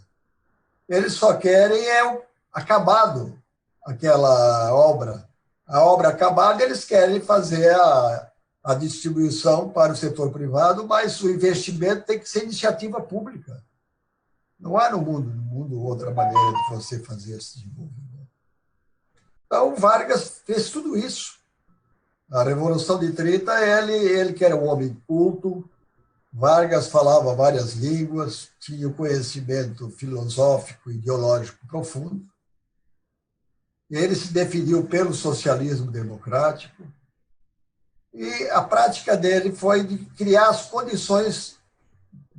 Eles só querem o acabado, aquela obra. A obra acabada, eles querem fazer a distribuição para o setor privado, mas o investimento tem que ser iniciativa pública. Não há no mundo outra maneira de você fazer esse desenvolvimento. Então, Vargas fez tudo isso. A Revolução de 30, ele que era um homem culto, Vargas falava várias línguas, tinha um conhecimento filosófico e ideológico profundo. Ele se definiu pelo socialismo democrático. E a prática dele foi de criar as condições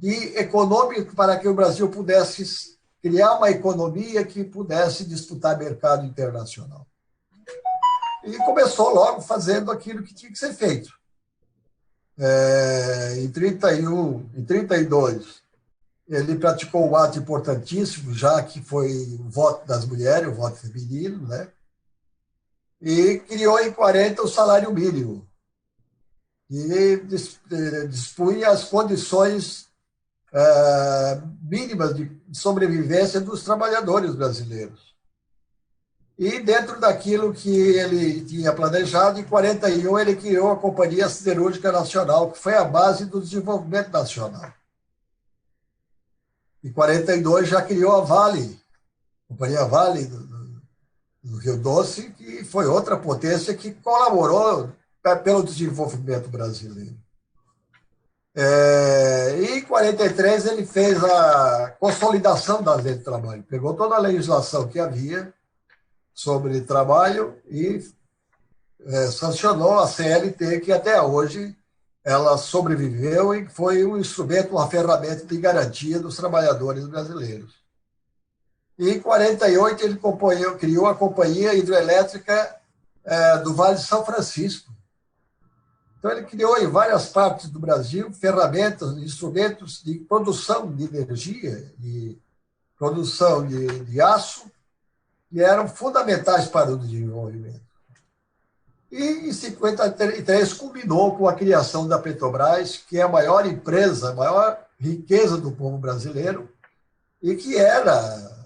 econômicas para que o Brasil pudesse criar uma economia que pudesse disputar mercado internacional. E começou logo fazendo aquilo que tinha que ser feito. Em 32, ele praticou um ato importantíssimo, já que foi o voto das mulheres, o voto feminino, né? E criou em 40 o salário mínimo. E dispunha as condições mínimas de sobrevivência dos trabalhadores brasileiros. E dentro daquilo que ele tinha planejado, em 41 ele criou a Companhia Siderúrgica Nacional, que foi a base do desenvolvimento nacional. Em 42 já criou a Vale, a Companhia Vale do Rio Doce, que foi outra potência que colaborou pelo desenvolvimento brasileiro. E em 43 ele fez a consolidação das leis de trabalho, pegou toda a legislação que havia sobre trabalho e sancionou a CLT, que até hoje ela sobreviveu e foi um instrumento, uma ferramenta de garantia dos trabalhadores brasileiros. E em 48 ele criou a Companhia Hidrelétrica do Vale de São Francisco. Então ele criou em várias partes do Brasil ferramentas, instrumentos de produção de energia e produção de aço, que eram fundamentais para o desenvolvimento. E em 53 culminou com a criação da Petrobras, que é a maior empresa, a maior riqueza do povo brasileiro, e que era,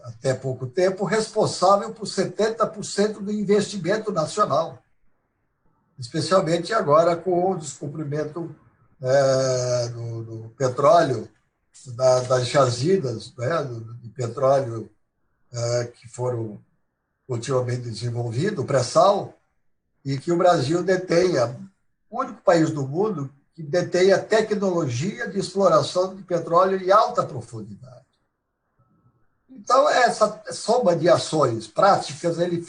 até pouco tempo, responsável por 70% do investimento nacional, especialmente agora com o descobrimento do petróleo, das jazidas, né, de petróleo que foram ultimamente desenvolvido, o pré-sal, e que o Brasil detenha, o único país do mundo que detém a tecnologia de exploração de petróleo em alta profundidade. Então, essa soma de ações práticas ele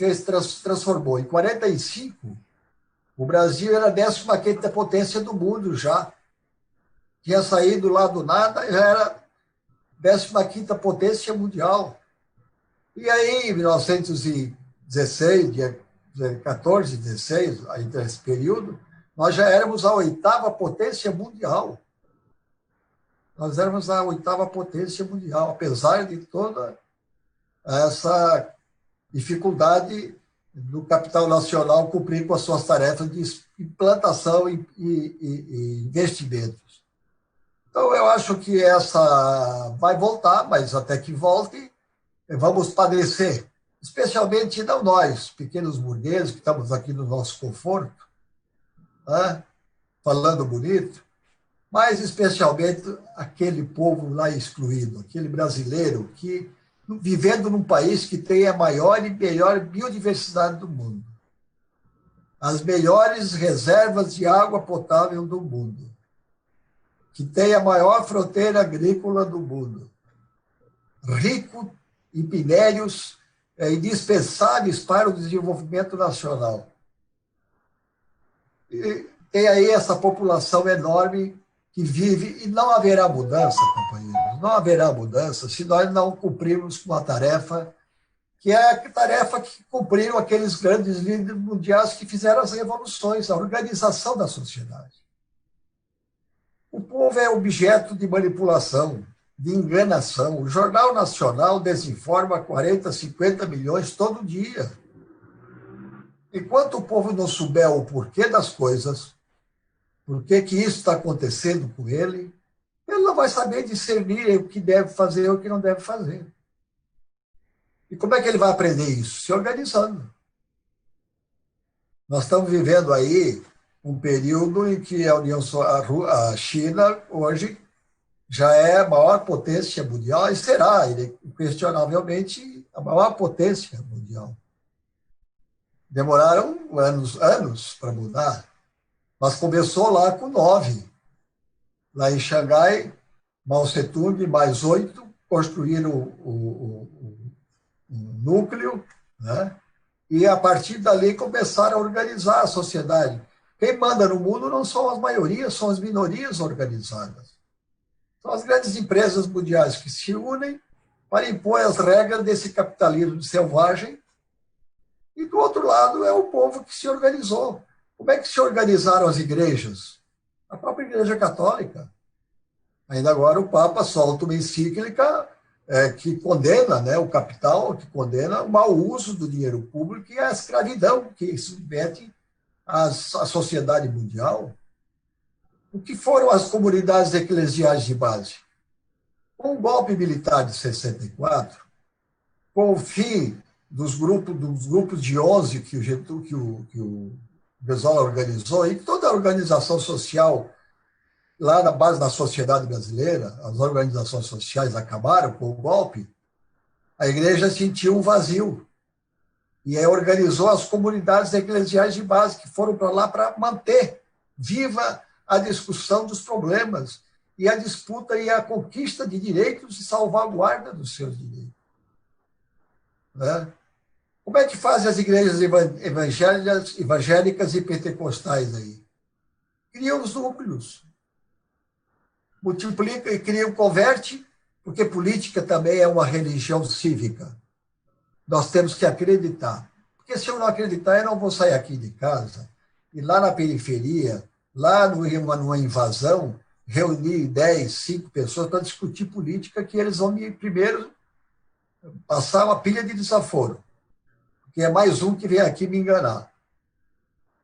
transformou. Em 45, o Brasil era a 15ª potência do mundo já. Tinha saído lá do nada e já era 15ª potência mundial. E aí, em 1916, dia 14, 16, aí nesse período, nós já éramos a 8ª potência mundial. Nós éramos a 8ª potência mundial, apesar de toda essa dificuldade do capital nacional cumprir com as suas tarefas de implantação e investimentos. Então, eu acho que essa vai voltar, mas até que volte, vamos padecer especialmente não nós, pequenos burgueses, que estamos aqui no nosso conforto, né, falando bonito, mas especialmente aquele povo lá excluído, aquele brasileiro que, vivendo num país que tem a maior e melhor biodiversidade do mundo, as melhores reservas de água potável do mundo, que tem a maior fronteira agrícola do mundo, rico em minérios indispensáveis para o desenvolvimento nacional. E tem aí essa população enorme que vive, e não haverá mudança, companheiros, não haverá mudança se nós não cumprirmos uma tarefa, que é a tarefa que cumpriram aqueles grandes líderes mundiais que fizeram as revoluções, a organização da sociedade. O povo é objeto de manipulação, de enganação. O Jornal Nacional desinforma 40, 50 milhões todo dia. Enquanto o povo não souber o porquê das coisas, por que isso está acontecendo com ele, ele não vai saber discernir o que deve fazer e o que não deve fazer. E como é que ele vai aprender isso? Se organizando. Nós estamos vivendo aí um período em que a China, hoje, já é a maior potência mundial e será, inquestionavelmente, a maior potência mundial. Demoraram anos para mudar, mas começou lá com 9. Lá em Xangai, Mao Tse-tung mais 8 construíram o núcleo, né? E a partir dali começaram a organizar a sociedade. Quem manda no mundo não são as maiorias, são as minorias organizadas. São as grandes empresas mundiais que se unem para impor as regras desse capitalismo selvagem. E, do outro lado, é o povo que se organizou. Como é que se organizaram as igrejas? A própria Igreja Católica. Ainda agora o Papa solta uma encíclica que condena, né, o capital, que condena o mau uso do dinheiro público e a escravidão que submete a sociedade mundial. O que foram as comunidades eclesiais de base? Com o golpe militar de 64, com o fim dos grupos de 11 que o Brizola organizou, e toda a organização social lá na base da sociedade brasileira, as organizações sociais acabaram com o golpe, a igreja sentiu um vazio. E aí organizou as comunidades eclesiais de base, que foram para lá para manter viva a discussão dos problemas e a disputa e a conquista de direitos e salvaguarda dos seus direitos. Né? Como é que fazem as igrejas evangélicas e pentecostais aí? Criam os núcleos. Multiplica e cria, converte, porque política também é uma religião cívica. Nós temos que acreditar. Porque se eu não acreditar, eu não vou sair aqui de casa e lá na periferia, lá numa invasão, reunir 10, 5 pessoas para discutir política, que eles vão primeiro passar uma pilha de desaforo. Porque é mais um que vem aqui me enganar.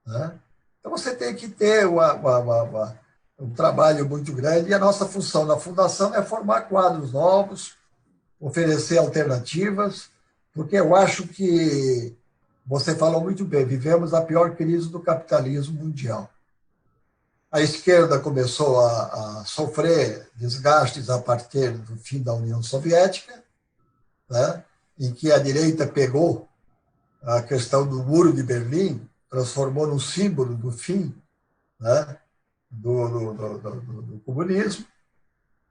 Né? Então você tem que ter um trabalho muito grande, e a nossa função na Fundação é formar quadros novos, oferecer alternativas, porque eu acho que, você falou muito bem, vivemos a pior crise do capitalismo mundial. A esquerda começou a sofrer desgastes a partir do fim da União Soviética, né, em que a direita pegou a questão do Muro de Berlim, transformou num símbolo do fim, né, do comunismo,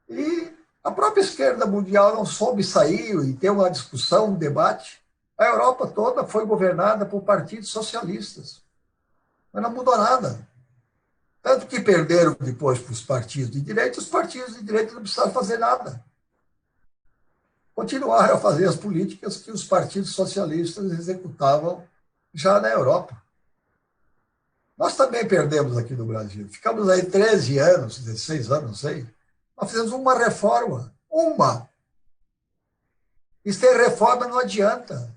e a própria esquerda mundial não soube sair e ter uma discussão, um debate. A Europa toda foi governada por partidos socialistas, mas não mudou nada. Tanto que perderam depois para os partidos de direita, os partidos de direita não precisaram fazer nada. Continuaram a fazer as políticas que os partidos socialistas executavam já na Europa. Nós também perdemos aqui no Brasil. Ficamos aí 13 anos, 16 anos, não sei. Nós fizemos uma reforma. Uma. E sem reforma não adianta.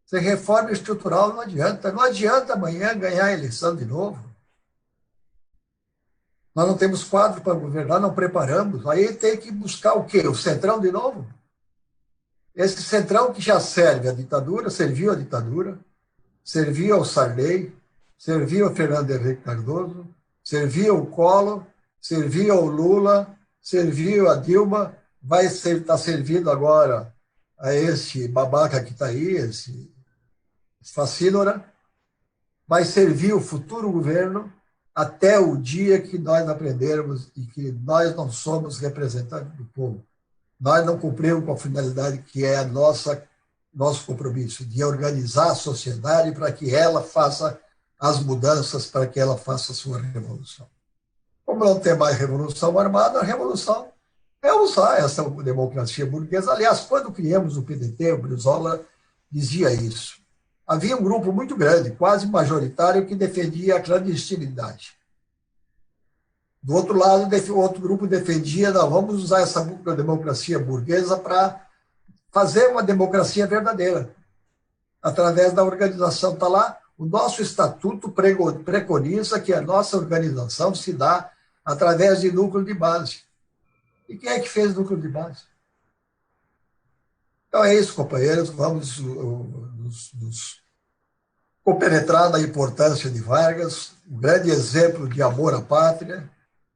Sem reforma estrutural não adianta. Não adianta amanhã ganhar a eleição de novo. Nós não temos quadro para governar, não preparamos. Aí tem que buscar o quê? O centrão de novo? Esse centrão que já serve a ditadura, serviu a ditadura, serviu ao Sarney, serviu ao Fernando Henrique Cardoso, serviu ao Collor, serviu ao Lula, serviu a Dilma, vai estar servindo agora a esse babaca que está aí, esse facínora, vai servir o futuro governo até o dia que nós aprendermos e que nós não somos representantes do povo. Nós não cumprimos com a finalidade que é nosso compromisso, de organizar a sociedade para que ela faça as mudanças, para que ela faça a sua revolução. Como não tem mais revolução armada, a revolução é usar essa democracia burguesa. Aliás, quando criamos o PDT, o Brizola dizia isso. Havia um grupo muito grande, quase majoritário, que defendia a clandestinidade. Do outro lado, o outro grupo defendia, não, vamos usar essa democracia burguesa para fazer uma democracia verdadeira. Através da organização, está lá, o nosso estatuto preconiza que a nossa organização se dá através de núcleo de base. E quem é que fez núcleo de base? Então é isso, companheiros, vamos nos compenetrar na importância de Vargas, um grande exemplo de amor à pátria,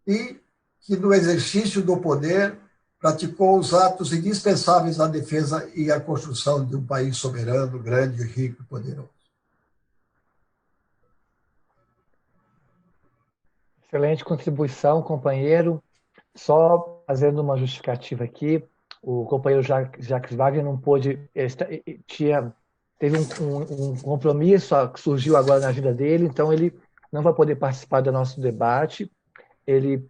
e que no exercício do poder praticou os atos indispensáveis à defesa e à construção de um país soberano, grande, rico e poderoso. Excelente contribuição, companheiro. Só fazendo uma justificativa aqui, o companheiro Jacques Wagner não pôde, teve um compromisso que surgiu agora na agenda dele, então ele não vai poder participar do nosso debate. Ele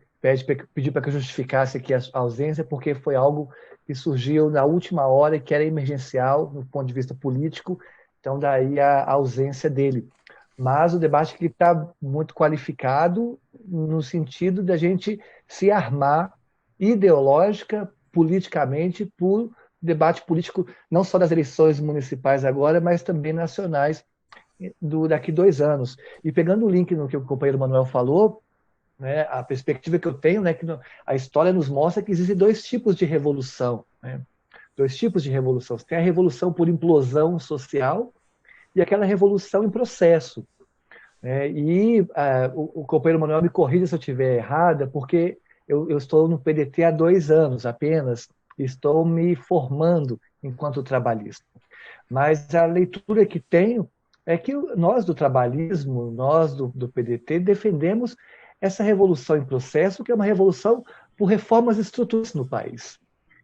pediu para que eu justificasse aqui a ausência, porque foi algo que surgiu na última hora e que era emergencial, do ponto de vista político, então daí a ausência dele. Mas o debate aqui está muito qualificado no sentido da gente se armar ideológica, politicamente, por debate político, não só das eleições municipais agora, mas também nacionais daqui 2 anos. E pegando o link no que o companheiro Manuel falou, né, a perspectiva que eu tenho, né, que a história nos mostra que existem 2 tipos de revolução. Né? 2 tipos de revolução. Você tem a revolução por implosão social e aquela revolução em processo. O companheiro Manuel me corrija se eu estiver errada, porque eu estou no PDT há 2 anos apenas, estou me formando enquanto trabalhista. Mas a leitura que tenho é que nós do trabalhismo, nós do PDT, defendemos essa revolução em processo, que é uma revolução por reformas estruturantes no país.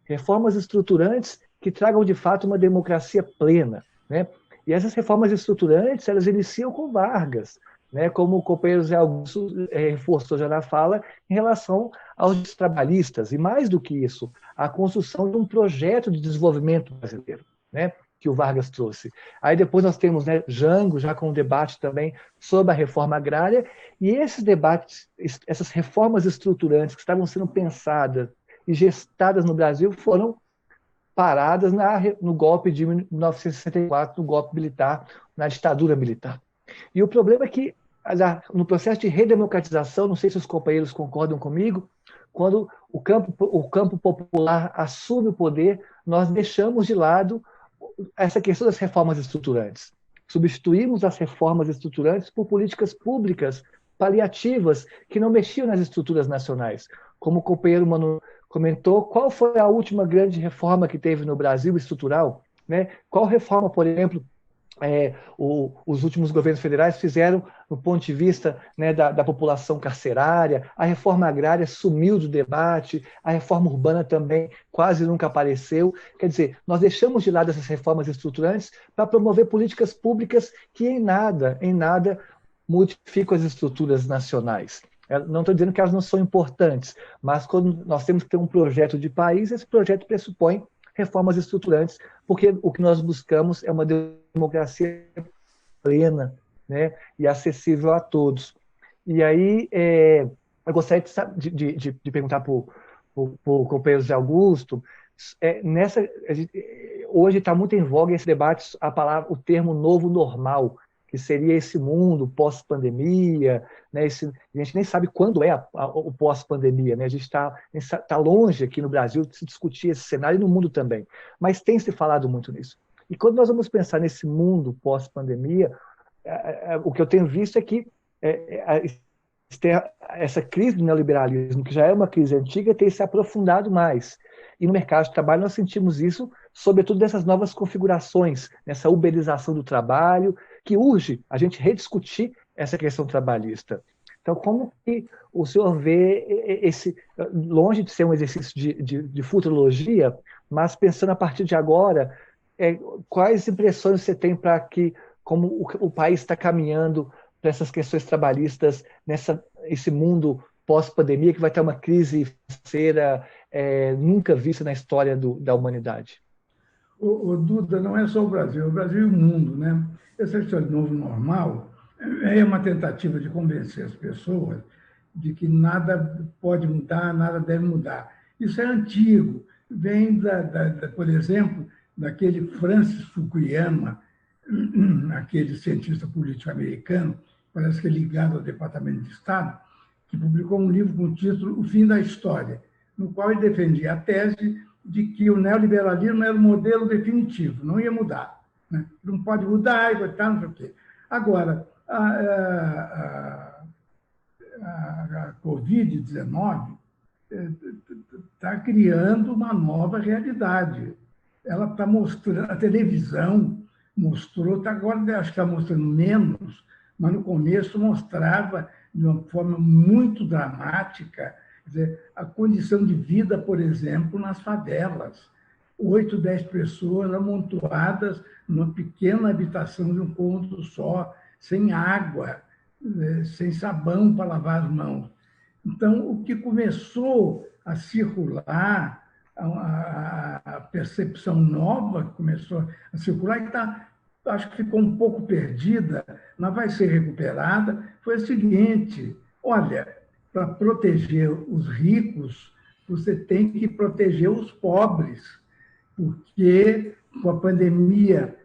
Reformas estruturantes que tragam, de fato, uma democracia plena. Né? E essas reformas estruturantes, elas iniciam com Vargas, né? Como o companheiro Zé Augusto reforçou já na fala, em relação aos trabalhistas. E mais do que isso, a construção de um projeto de desenvolvimento brasileiro, né? Que o Vargas trouxe. Aí depois nós temos, né, Jango, já com um debate também sobre a reforma agrária, e esses debates, essas reformas estruturantes que estavam sendo pensadas e gestadas no Brasil foram paradas no golpe de 1964, no golpe militar, na ditadura militar. E o problema é que, no processo de redemocratização, não sei se os companheiros concordam comigo, quando o campo popular assume o poder, nós deixamos de lado essa questão das reformas estruturantes. Substituímos as reformas estruturantes por políticas públicas paliativas que não mexiam nas estruturas nacionais. Como o companheiro Mano comentou, qual foi a última grande reforma que teve no Brasil estrutural? Né? Qual reforma, por exemplo, os últimos governos federais fizeram do ponto de vista, né, da população carcerária? A reforma agrária sumiu do debate, a reforma urbana também quase nunca apareceu. Quer dizer, nós deixamos de lado essas reformas estruturantes para promover políticas públicas que em nada modificam as estruturas nacionais. Não estou dizendo que elas não são importantes, mas quando nós temos que ter um projeto de país, esse projeto pressupõe reformas estruturantes, porque o que nós buscamos é uma democracia plena, né, e acessível a todos. E aí, eu gostaria de perguntar para o companheiro José Augusto, hoje está muito em voga esse debate, o termo novo normal, que que seria esse mundo pós-pandemia, né? A gente nem sabe quando é o pós-pandemia, né? A gente está longe aqui no Brasil de se discutir esse cenário e no mundo também, mas tem se falado muito nisso. E quando nós vamos pensar nesse mundo pós-pandemia, o que eu tenho visto é que essa crise do neoliberalismo, que já é uma crise antiga, tem se aprofundado mais. E no mercado de trabalho nós sentimos isso, sobretudo dessas novas configurações, nessa uberização do trabalho, que urge a gente rediscutir essa questão trabalhista. Então, como que o senhor vê longe de ser um exercício de futurologia, mas pensando a partir de agora, quais impressões você tem para que, como o país está caminhando para essas questões trabalhistas, esse mundo pós-pandemia, que vai ter uma crise financeira nunca vista na história da humanidade? O Duda, não é só o Brasil e o mundo, né? Essa história de novo normal é uma tentativa de convencer as pessoas de que nada pode mudar, nada deve mudar. Isso é antigo, vem, por exemplo, daquele Francis Fukuyama, aquele cientista político americano, parece que é ligado ao Departamento de Estado, que publicou um livro com o título O Fim da História, no qual ele defendia a tese de que o neoliberalismo era o modelo definitivo, não ia mudar, né? Não pode mudar, e tal, não sei o quê. Agora, a Covid-19 está criando uma nova realidade. Ela está mostrando, a televisão mostrou, agora acho que está mostrando menos, mas no começo mostrava de uma forma muito dramática, quer dizer, a condição de vida, por exemplo, nas favelas. 8, 10 pessoas amontoadas numa pequena habitação de um cômodo só, sem água, sem sabão para lavar as mãos. Então, o que começou a circular, a percepção nova que começou a circular, e acho que ficou um pouco perdida, mas vai ser recuperada, foi a seguinte: olha, para proteger os ricos, você tem que proteger os pobres, porque com a pandemia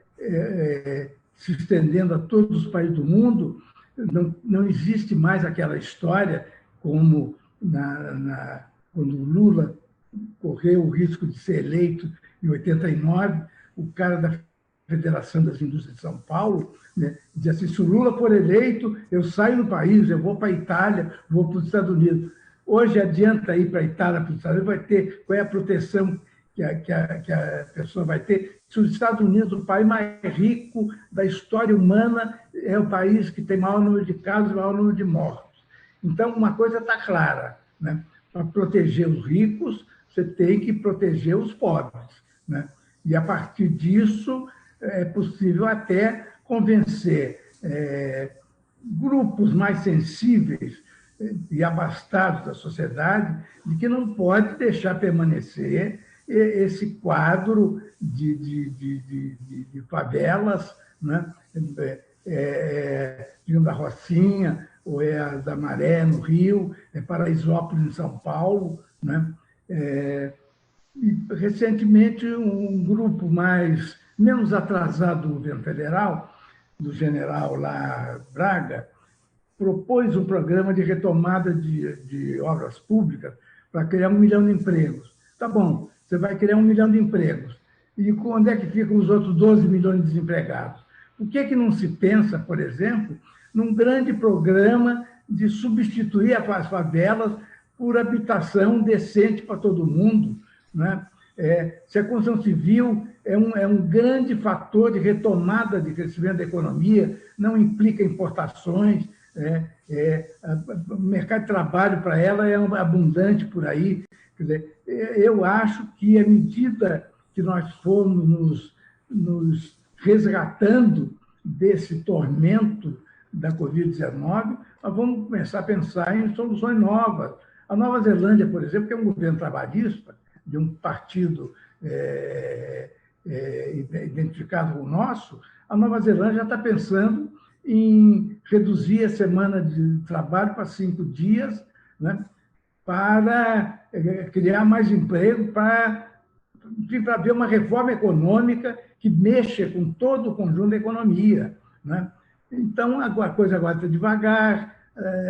se estendendo a todos os países do mundo, não existe mais aquela história como quando o Lula correu o risco de ser eleito em 89, o cara da Federação das Indústrias de São Paulo, né, dizia assim: se o Lula for eleito, eu saio do país, eu vou para a Itália, vou para os Estados Unidos. Hoje adianta ir para a Itália, para os Estados Unidos, vai ter qual é a proteção que a pessoa vai ter. Se os Estados Unidos, o país mais rico da história humana, é o país que tem maior número de casos e maior número de mortos. Então, uma coisa está clara, né? Para proteger os ricos, você tem que proteger os pobres, né? E, a partir disso, é possível até convencer grupos mais sensíveis e abastados da sociedade de que não pode deixar permanecer esse quadro de favelas, né? Digamos, da Rocinha, ou a da Maré, no Rio, Paraisópolis, em São Paulo, né? E, recentemente, um grupo menos atrasado do governo federal, do general lá Braga, propôs um programa de retomada de obras públicas para criar 1 milhão de empregos. Tá bom, você vai criar 1 milhão de empregos. E onde é que ficam os outros 12 milhões de desempregados? Por que não se pensa, por exemplo, num grande programa de substituir as favelas por habitação decente para todo mundo, né? Se a construção civil é um grande fator de retomada de crescimento da economia, não implica importações, o mercado de trabalho para ela é abundante por aí. Quer dizer, eu acho que, à medida que nós formos nos resgatando desse tormento da Covid-19, nós vamos começar a pensar em soluções novas. A Nova Zelândia, por exemplo, que é um governo trabalhista, de um partido identificado com o nosso, a Nova Zelândia já está pensando em reduzir a semana de trabalho para 5 dias, né, para criar mais emprego, para ver uma reforma econômica que mexa com todo o conjunto da economia, né? Então, a coisa agora está devagar,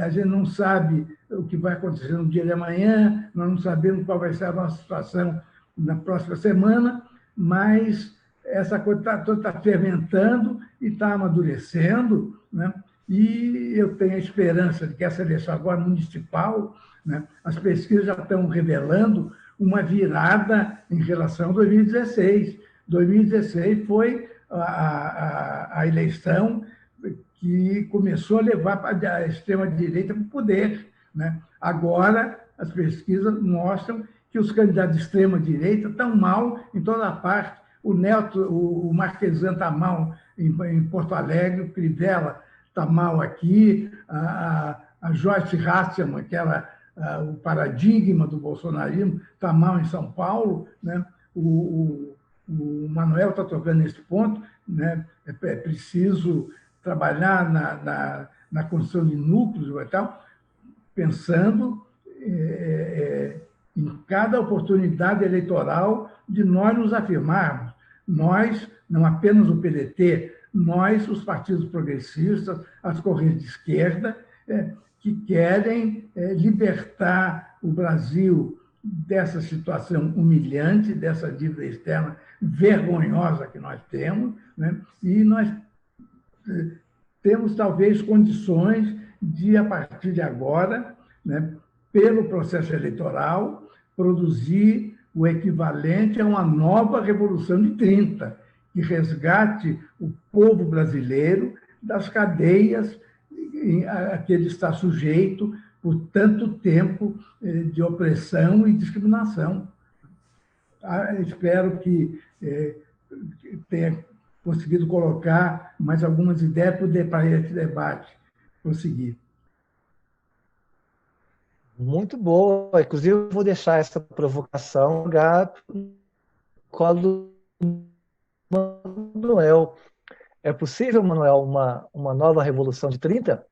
a gente não sabe o que vai acontecer no dia de amanhã, nós não sabemos qual vai ser a nossa situação na próxima semana, mas essa coisa está fermentando e está amadurecendo, né? E eu tenho a esperança de que essa eleição agora municipal, né, as pesquisas já estão revelando uma virada em relação a 2016. 2016 foi a eleição que começou a levar a extrema-direita para o poder, né? Agora, as pesquisas mostram que os candidatos de extrema-direita estão mal em toda parte. O Marquesan está mal em Porto Alegre, o Crivella está mal aqui, a Joyce Hasselmann, que era o paradigma do bolsonarismo, está mal em São Paulo, né? O Manuel está tocando nesse ponto, né? É preciso trabalhar na construção de núcleos e tal, pensando em cada oportunidade eleitoral de nós nos afirmarmos. Nós, não apenas o PDT, nós, os partidos progressistas, as correntes de esquerda, que querem libertar o Brasil dessa situação humilhante, dessa dívida externa vergonhosa que nós temos, né? E nós temos, talvez, condições de, a partir de agora, né, pelo processo eleitoral, produzir o equivalente a uma nova Revolução de 30, que resgate o povo brasileiro das cadeias a que ele está sujeito por tanto tempo de opressão e discriminação. Espero que tenha conseguido colocar mais algumas ideias para esse debate prosseguir. Muito boa. Inclusive, eu vou deixar essa provocação no colo do Manuel. É possível, Manuel, uma nova Revolução de 30?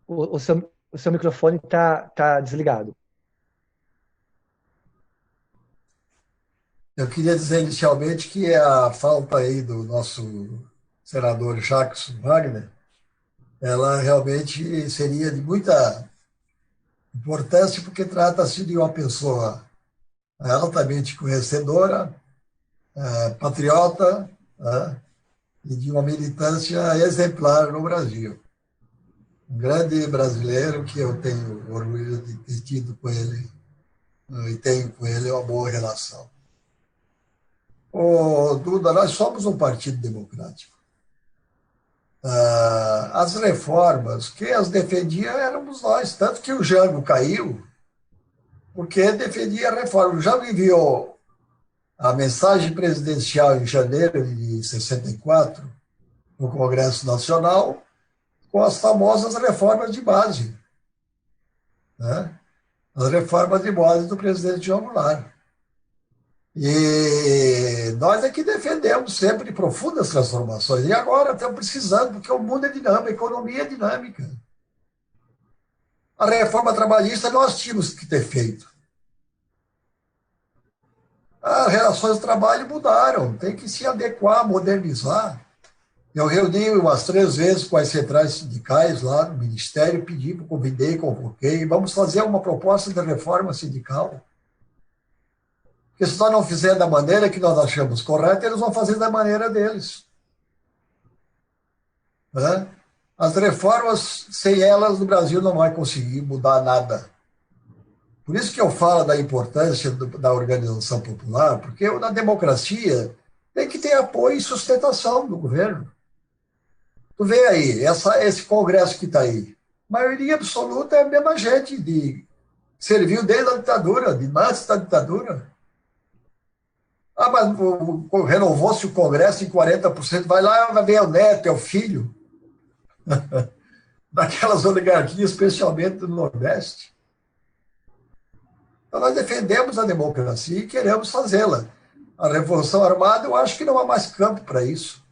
O seu microfone está desligado. Eu queria dizer inicialmente que a falta aí do nosso senador Jacques Wagner, ela realmente seria de muita importância, porque trata-se de uma pessoa altamente conhecedora, patriota, e de uma militância exemplar no Brasil. Um grande brasileiro que eu tenho orgulho de ter tido com ele e tenho com ele uma boa relação. Duda, nós somos um partido democrático. As reformas, quem as defendia éramos nós, tanto que o Jango caiu, porque defendia a reforma. O Jango enviou a mensagem presidencial em janeiro de 64 no Congresso Nacional com as famosas reformas de base, né? As reformas de base do presidente João Goulart. E nós é que defendemos sempre profundas transformações. E agora estamos precisando, porque o mundo é dinâmico, a economia é dinâmica. A reforma trabalhista nós tínhamos que ter feito. As relações de trabalho mudaram, tem que se adequar, modernizar. Eu reuni umas 3 vezes com as centrais sindicais lá no Ministério, pedi, convidei, convoquei, vamos fazer uma proposta de reforma sindical. Porque se nós não fizermos da maneira que nós achamos correta, eles vão fazer da maneira deles. Né? As reformas, sem elas, no Brasil não vai conseguir mudar nada. Por isso que eu falo da importância da organização popular, porque na democracia tem que ter apoio e sustentação do governo. Tu vê aí, esse Congresso que está aí, a maioria absoluta é a mesma gente que serviu desde a ditadura, de antes da ditadura. Mas renovou-se o Congresso em 40%, vai lá, vai ver é o neto, é o filho, daquelas oligarquias, especialmente do Nordeste. Então, nós defendemos a democracia e queremos fazê-la. A Revolução Armada, eu acho que não há mais campo para isso.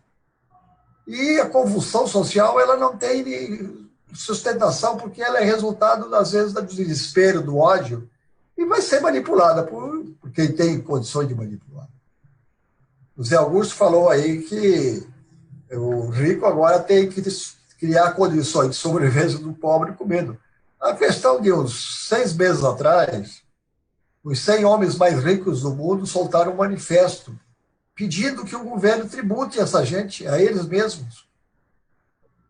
E a convulsão social, ela não tem sustentação, porque ela é resultado, às vezes, do desespero, do ódio, e vai ser manipulada por quem tem condições de manipular. O Zé Augusto falou aí que o rico agora tem que criar condições de sobrevivência do pobre com medo. A questão de uns 6 meses atrás, os 100 homens mais ricos do mundo soltaram um manifesto pedindo que o governo tribute essa gente, a eles mesmos.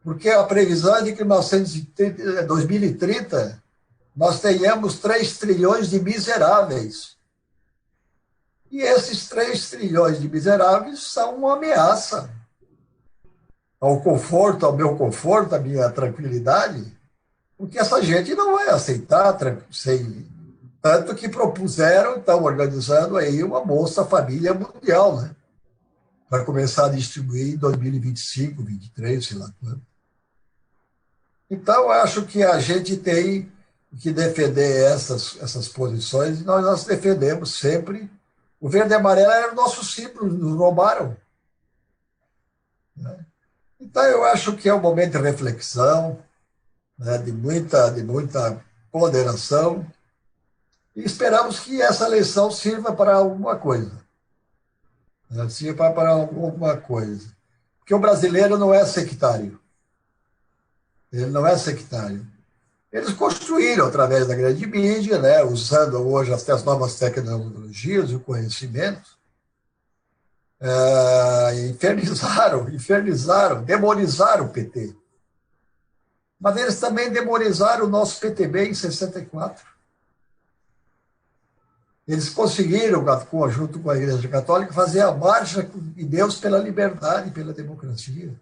Porque a previsão é de que em 2030 nós tenhamos 3 trilhões de miseráveis. E esses 3 trilhões de miseráveis são uma ameaça ao conforto, ao meu conforto, à minha tranquilidade, porque essa gente não vai aceitar, tanto que propuseram, estão organizando aí uma Bolsa Família Mundial, né? Para começar a distribuir em 2025, 2023, sei lá quando. Então, eu acho que a gente tem que defender essas posições, e nós defendemos sempre. O verde e amarelo era o nosso símbolo, nos roubaram. Né? Então, eu acho que é um momento de reflexão, né, de muita ponderação, e esperamos que essa eleição sirva para alguma coisa. Né, sirva para alguma coisa. Porque o brasileiro não é sectário. Ele não é sectário. Eles construíram, através da grande mídia, né, usando hoje as novas tecnologias e o conhecimento, infernizaram, demonizaram o PT. Mas eles também demonizaram o nosso PTB em 64. Eles conseguiram, junto com a Igreja Católica, fazer a marcha de Deus pela liberdade, pela democracia.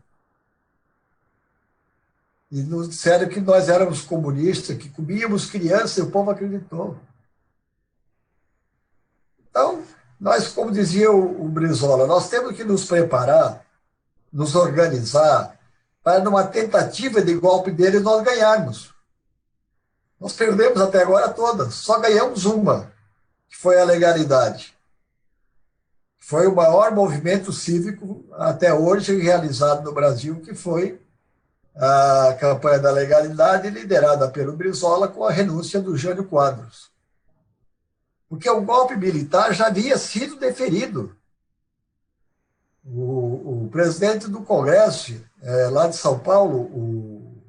E nos disseram que nós éramos comunistas, que comíamos criança, e o povo acreditou. Então, nós, como dizia o Brizola, nós temos que nos preparar, nos organizar, para, numa tentativa de golpe deles, nós ganharmos. Nós perdemos até agora todas, só ganhamos uma, que foi a legalidade. Foi o maior movimento cívico até hoje realizado no Brasil, que foi a campanha da legalidade, liderada pelo Brizola, com a renúncia do Jânio Quadros. Porque o golpe militar já havia sido deferido. O presidente do Congresso, lá de São Paulo, o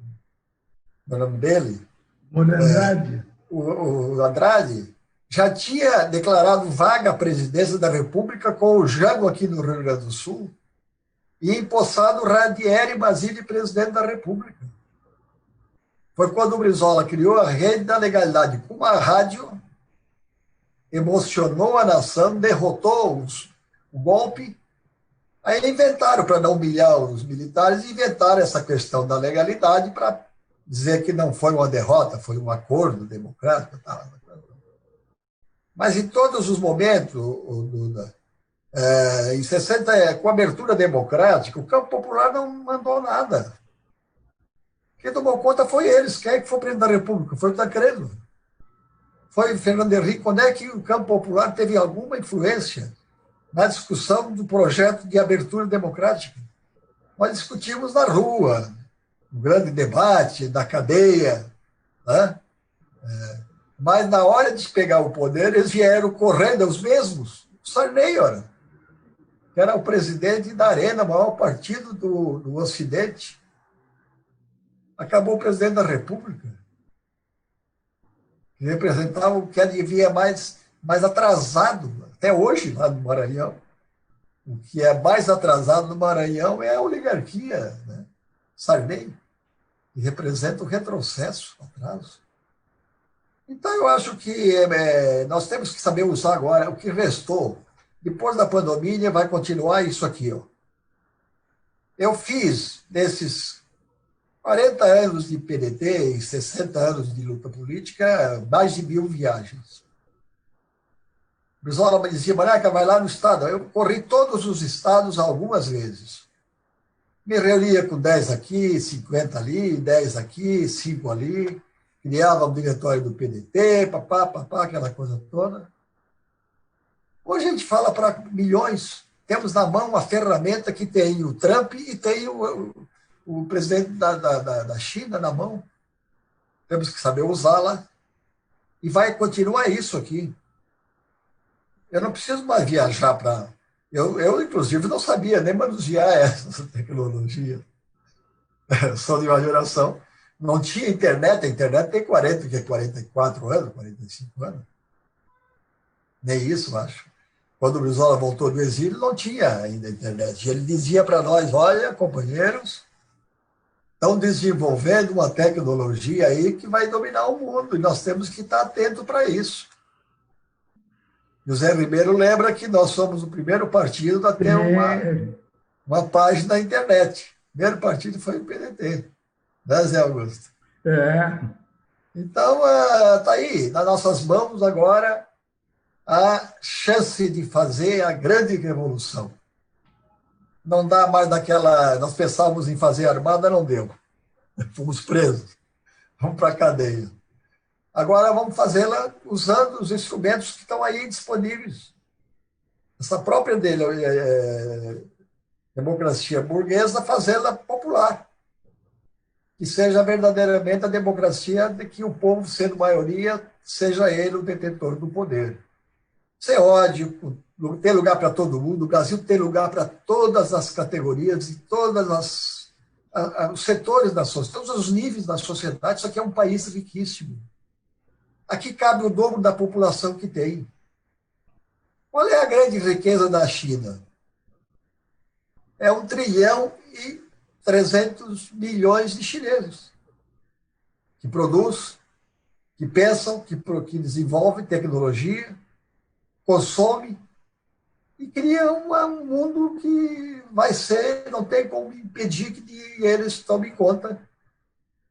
nome dele? Andrade. O Andrade, já tinha declarado vaga à presidência da República com o Jango aqui no Rio Grande do Sul, e empossado Ranieri Mazzilli, presidente da República. Foi quando o Brizola criou a Rede da Legalidade, com uma rádio, emocionou a nação, derrotou o golpe. Aí inventaram, para não humilhar os militares, inventaram essa questão da legalidade para dizer que não foi uma derrota, foi um acordo democrático. Mas em todos os momentos, em 60, com a abertura democrática, o campo popular não mandou nada. Quem tomou conta foi eles. Quem é que foi presidente da República? Foi o Tancredo. Foi o Fernando Henrique. Quando é que o campo popular teve alguma influência na discussão do projeto de abertura democrática? Nós discutimos na rua, no grande debate, na cadeia, né? Mas na hora de pegar o poder, eles vieram correndo, os mesmos. O Sarney, ora, que era o presidente da Arena, o maior partido do Ocidente, acabou presidente da República, que representava o que havia mais atrasado, até hoje, lá no Maranhão. O que é mais atrasado no Maranhão é a oligarquia, né? Sarney, que representa o retrocesso, o atraso. Então, eu acho que nós temos que saber usar agora o que restou. Depois da pandemia, vai continuar isso aqui. Ó. Eu fiz, nesses 40 anos de PDT e 60 anos de luta política, mais de 1000 viagens. O Brizola me dizia, Maraca, vai lá no estado. Eu corri todos os estados algumas vezes. Me reunia com 10 aqui, 50 ali, 10 aqui, 5 ali. Criava o diretório do PDT, aquela coisa toda. Hoje a gente fala para milhões. Temos na mão uma ferramenta que tem o Trump e tem o presidente da China na mão. Temos que saber usá-la. E vai continuar isso aqui. Eu não preciso mais viajar para Inclusive, não sabia nem manusear essa tecnologia. Sou de uma geração. Não tinha internet, a internet tem 44 anos, 45 anos. Nem isso, acho. Quando o Brizola voltou do exílio, não tinha ainda internet. Ele dizia para nós, olha, companheiros, estão desenvolvendo uma tecnologia aí que vai dominar o mundo, e nós temos que estar atentos para isso. José Ribeiro lembra que nós somos o primeiro partido a ter uma página na internet. O primeiro partido foi o PDT, né, Zé Augusto? Então, está aí, nas nossas mãos agora, a chance de fazer a grande revolução. Não dá mais daquela... Nós pensávamos em fazer armada, não deu. Fomos presos. Vamos para a cadeia. Agora vamos fazê-la usando os instrumentos que estão aí disponíveis. Essa própria democracia burguesa, fazê-la popular. Que seja verdadeiramente a democracia de que o povo, sendo maioria, seja ele o detentor do poder. Sem ódio, tem lugar para todo mundo. O Brasil tem lugar para todas as categorias e todos os setores da sociedade, todos os níveis da sociedade. Isso aqui é um país riquíssimo. Aqui cabe o dobro da população que tem. Qual é a grande riqueza da China? É 1,3 trilhão de chineses que produzem, que pensam, que desenvolvem tecnologia, consomem e criam um mundo que vai ser, não tem como impedir que eles tomem conta.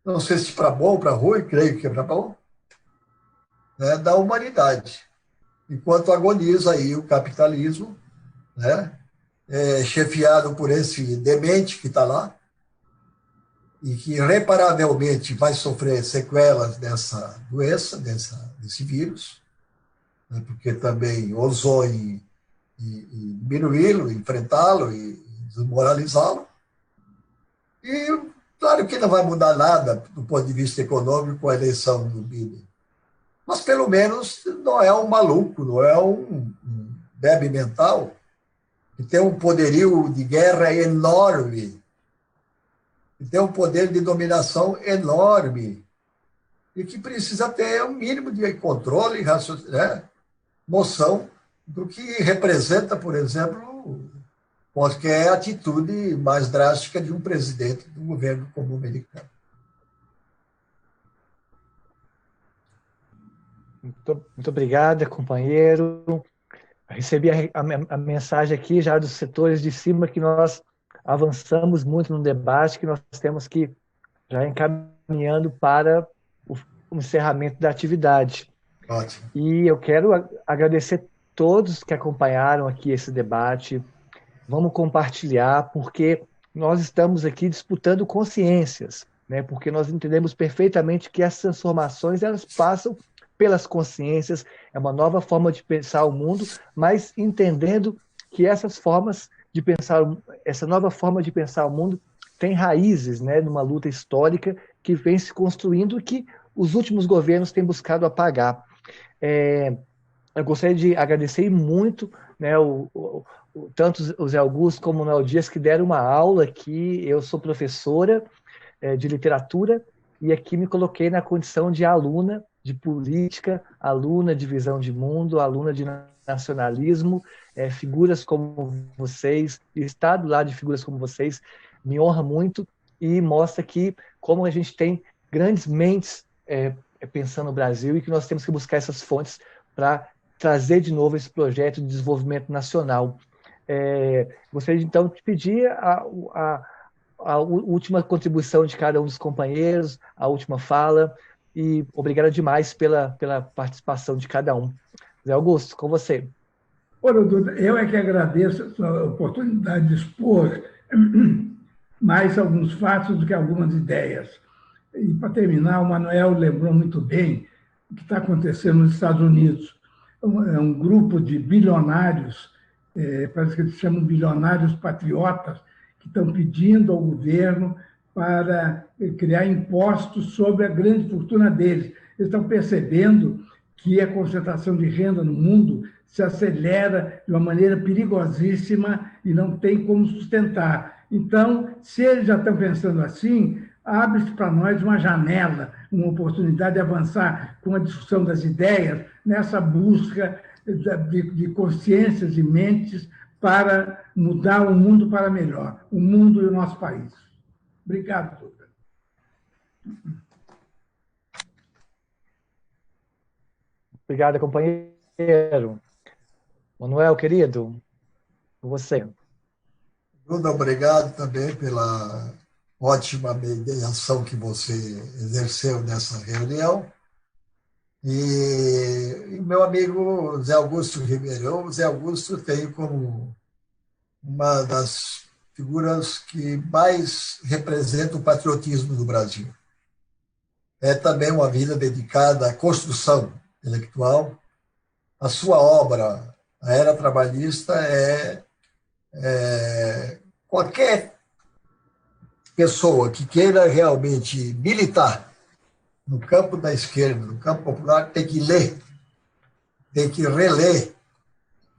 Não sei se para bom ou para ruim, creio que é para bom, né, da humanidade. Enquanto agoniza aí o capitalismo, né, chefiado por esse demente que está lá, e que irreparavelmente vai sofrer sequelas dessa doença, desse vírus, né, porque também ousou em diminuí-lo, enfrentá-lo e desmoralizá-lo. E claro que não vai mudar nada do ponto de vista econômico com a eleição do Biden. Mas, pelo menos, não é um maluco, não é um débil mental, que tem um poderio de guerra enorme, que tem um poder de dominação enorme, e que precisa ter um mínimo de controle, né, noção do que representa, por exemplo, qualquer atitude mais drástica de um presidente do governo comum americano. Muito obrigado, companheiro. Recebi a mensagem aqui já dos setores de cima que nós avançamos muito no debate, que nós temos que já encaminhando para o encerramento da atividade. Ótimo. E eu quero agradecer todos que acompanharam aqui esse debate. Vamos compartilhar, porque nós estamos aqui disputando consciências, né? Porque nós entendemos perfeitamente que as transformações elas passam pelas consciências, é uma nova forma de pensar o mundo, mas entendendo que essas formas de pensar, essa nova forma de pensar o mundo tem raízes, né, numa luta histórica que vem se construindo e que os últimos governos têm buscado apagar. Eu gostaria de agradecer muito, né, tanto o Zé Augusto como o Noel Dias, que deram uma aula aqui. Eu sou professora de literatura e aqui me coloquei na condição de aluna de política, aluna de visão de mundo, aluna de nacionalismo, figuras como vocês, estar do lado de figuras como vocês me honra muito e mostra que como a gente tem grandes mentes pensando no Brasil e que nós temos que buscar essas fontes para trazer de novo esse projeto de desenvolvimento nacional. Gostaria então de pedir a última contribuição de cada um dos companheiros, a última fala, e obrigado demais pela participação de cada um. Zé Augusto, com você. Ora, Duda, eu é que agradeço a oportunidade de expor mais alguns fatos do que algumas ideias. E, para terminar, o Manuel lembrou muito bem o que está acontecendo nos Estados Unidos. É um grupo de bilionários, parece que eles chamam bilionários patriotas, que estão pedindo ao governo para criar impostos sobre a grande fortuna deles. Eles estão percebendo que a concentração de renda no mundo se acelera de uma maneira perigosíssima e não tem como sustentar. Então, se eles já estão pensando assim, abre-se para nós uma janela, uma oportunidade de avançar com a discussão das ideias nessa busca de consciências e mentes para mudar o mundo para melhor, o mundo e o nosso país. Obrigado, Duda. Obrigado, companheiro. Manuel, querido, você. Duda, obrigado também pela ótima mediação que você exerceu nessa reunião. E meu amigo Zé Augusto Ribeiro, o Zé Augusto tem como uma das figuras que mais representa o patriotismo do Brasil. É também uma vida dedicada à construção intelectual. A sua obra, A Era Trabalhista, qualquer pessoa que queira realmente militar no campo da esquerda, no campo popular, tem que ler, tem que reler,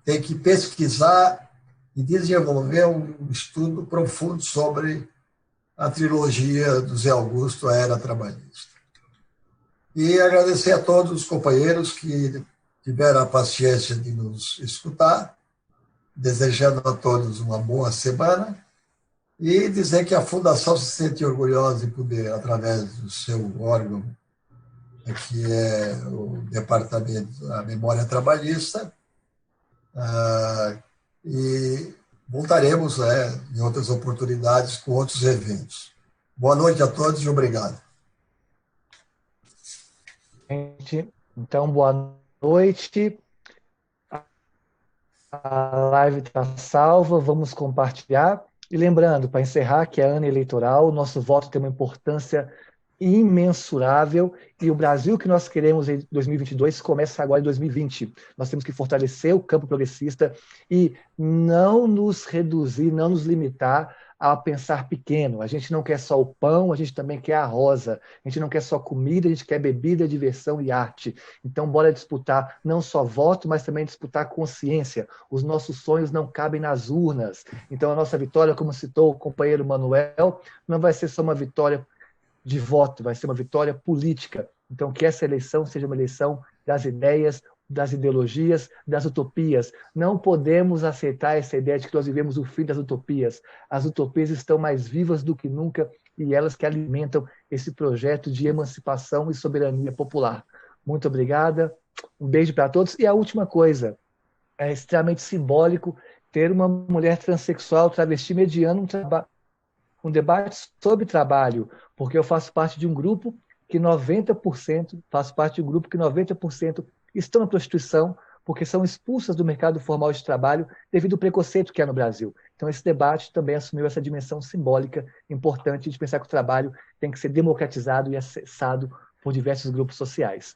tem que pesquisar e desenvolver um estudo profundo sobre a trilogia do Zé Augusto, A Era Trabalhista. E agradecer a todos os companheiros que tiveram a paciência de nos escutar, desejando a todos uma boa semana e dizer que a Fundação se sente orgulhosa de poder, através do seu órgão, que é o Departamento da Memória Trabalhista, e voltaremos em outras oportunidades com outros eventos. Boa noite a todos e obrigado. Gente, então, boa noite. A live está salva, vamos compartilhar. E lembrando, para encerrar, que é ano eleitoral, o nosso voto tem uma importância imensurável e o Brasil que nós queremos em 2022 começa agora em 2020. Nós temos que fortalecer o campo progressista e não nos reduzir, não nos limitar a pensar pequeno. A gente não quer só o pão, a gente também quer a rosa. A gente não quer só comida, a gente quer bebida, diversão e arte. Então, bora disputar não só voto, mas também disputar consciência. Os nossos sonhos não cabem nas urnas. Então, a nossa vitória, como citou o companheiro Manuel, não vai ser só uma vitória de voto, vai ser uma vitória política. Então, que essa eleição seja uma eleição das ideias, das ideologias, das utopias. Não podemos aceitar essa ideia de que nós vivemos o fim das utopias. As utopias estão mais vivas do que nunca e elas que alimentam esse projeto de emancipação e soberania popular. Muito obrigada, um beijo para todos. E a última coisa, é extremamente simbólico ter uma mulher transexual travesti mediando um debate sobre trabalho, porque eu faço parte de um grupo que 90% estão na prostituição porque são expulsas do mercado formal de trabalho devido ao preconceito que há no Brasil. Então, esse debate também assumiu essa dimensão simbólica importante de pensar que o trabalho tem que ser democratizado e acessado por diversos grupos sociais.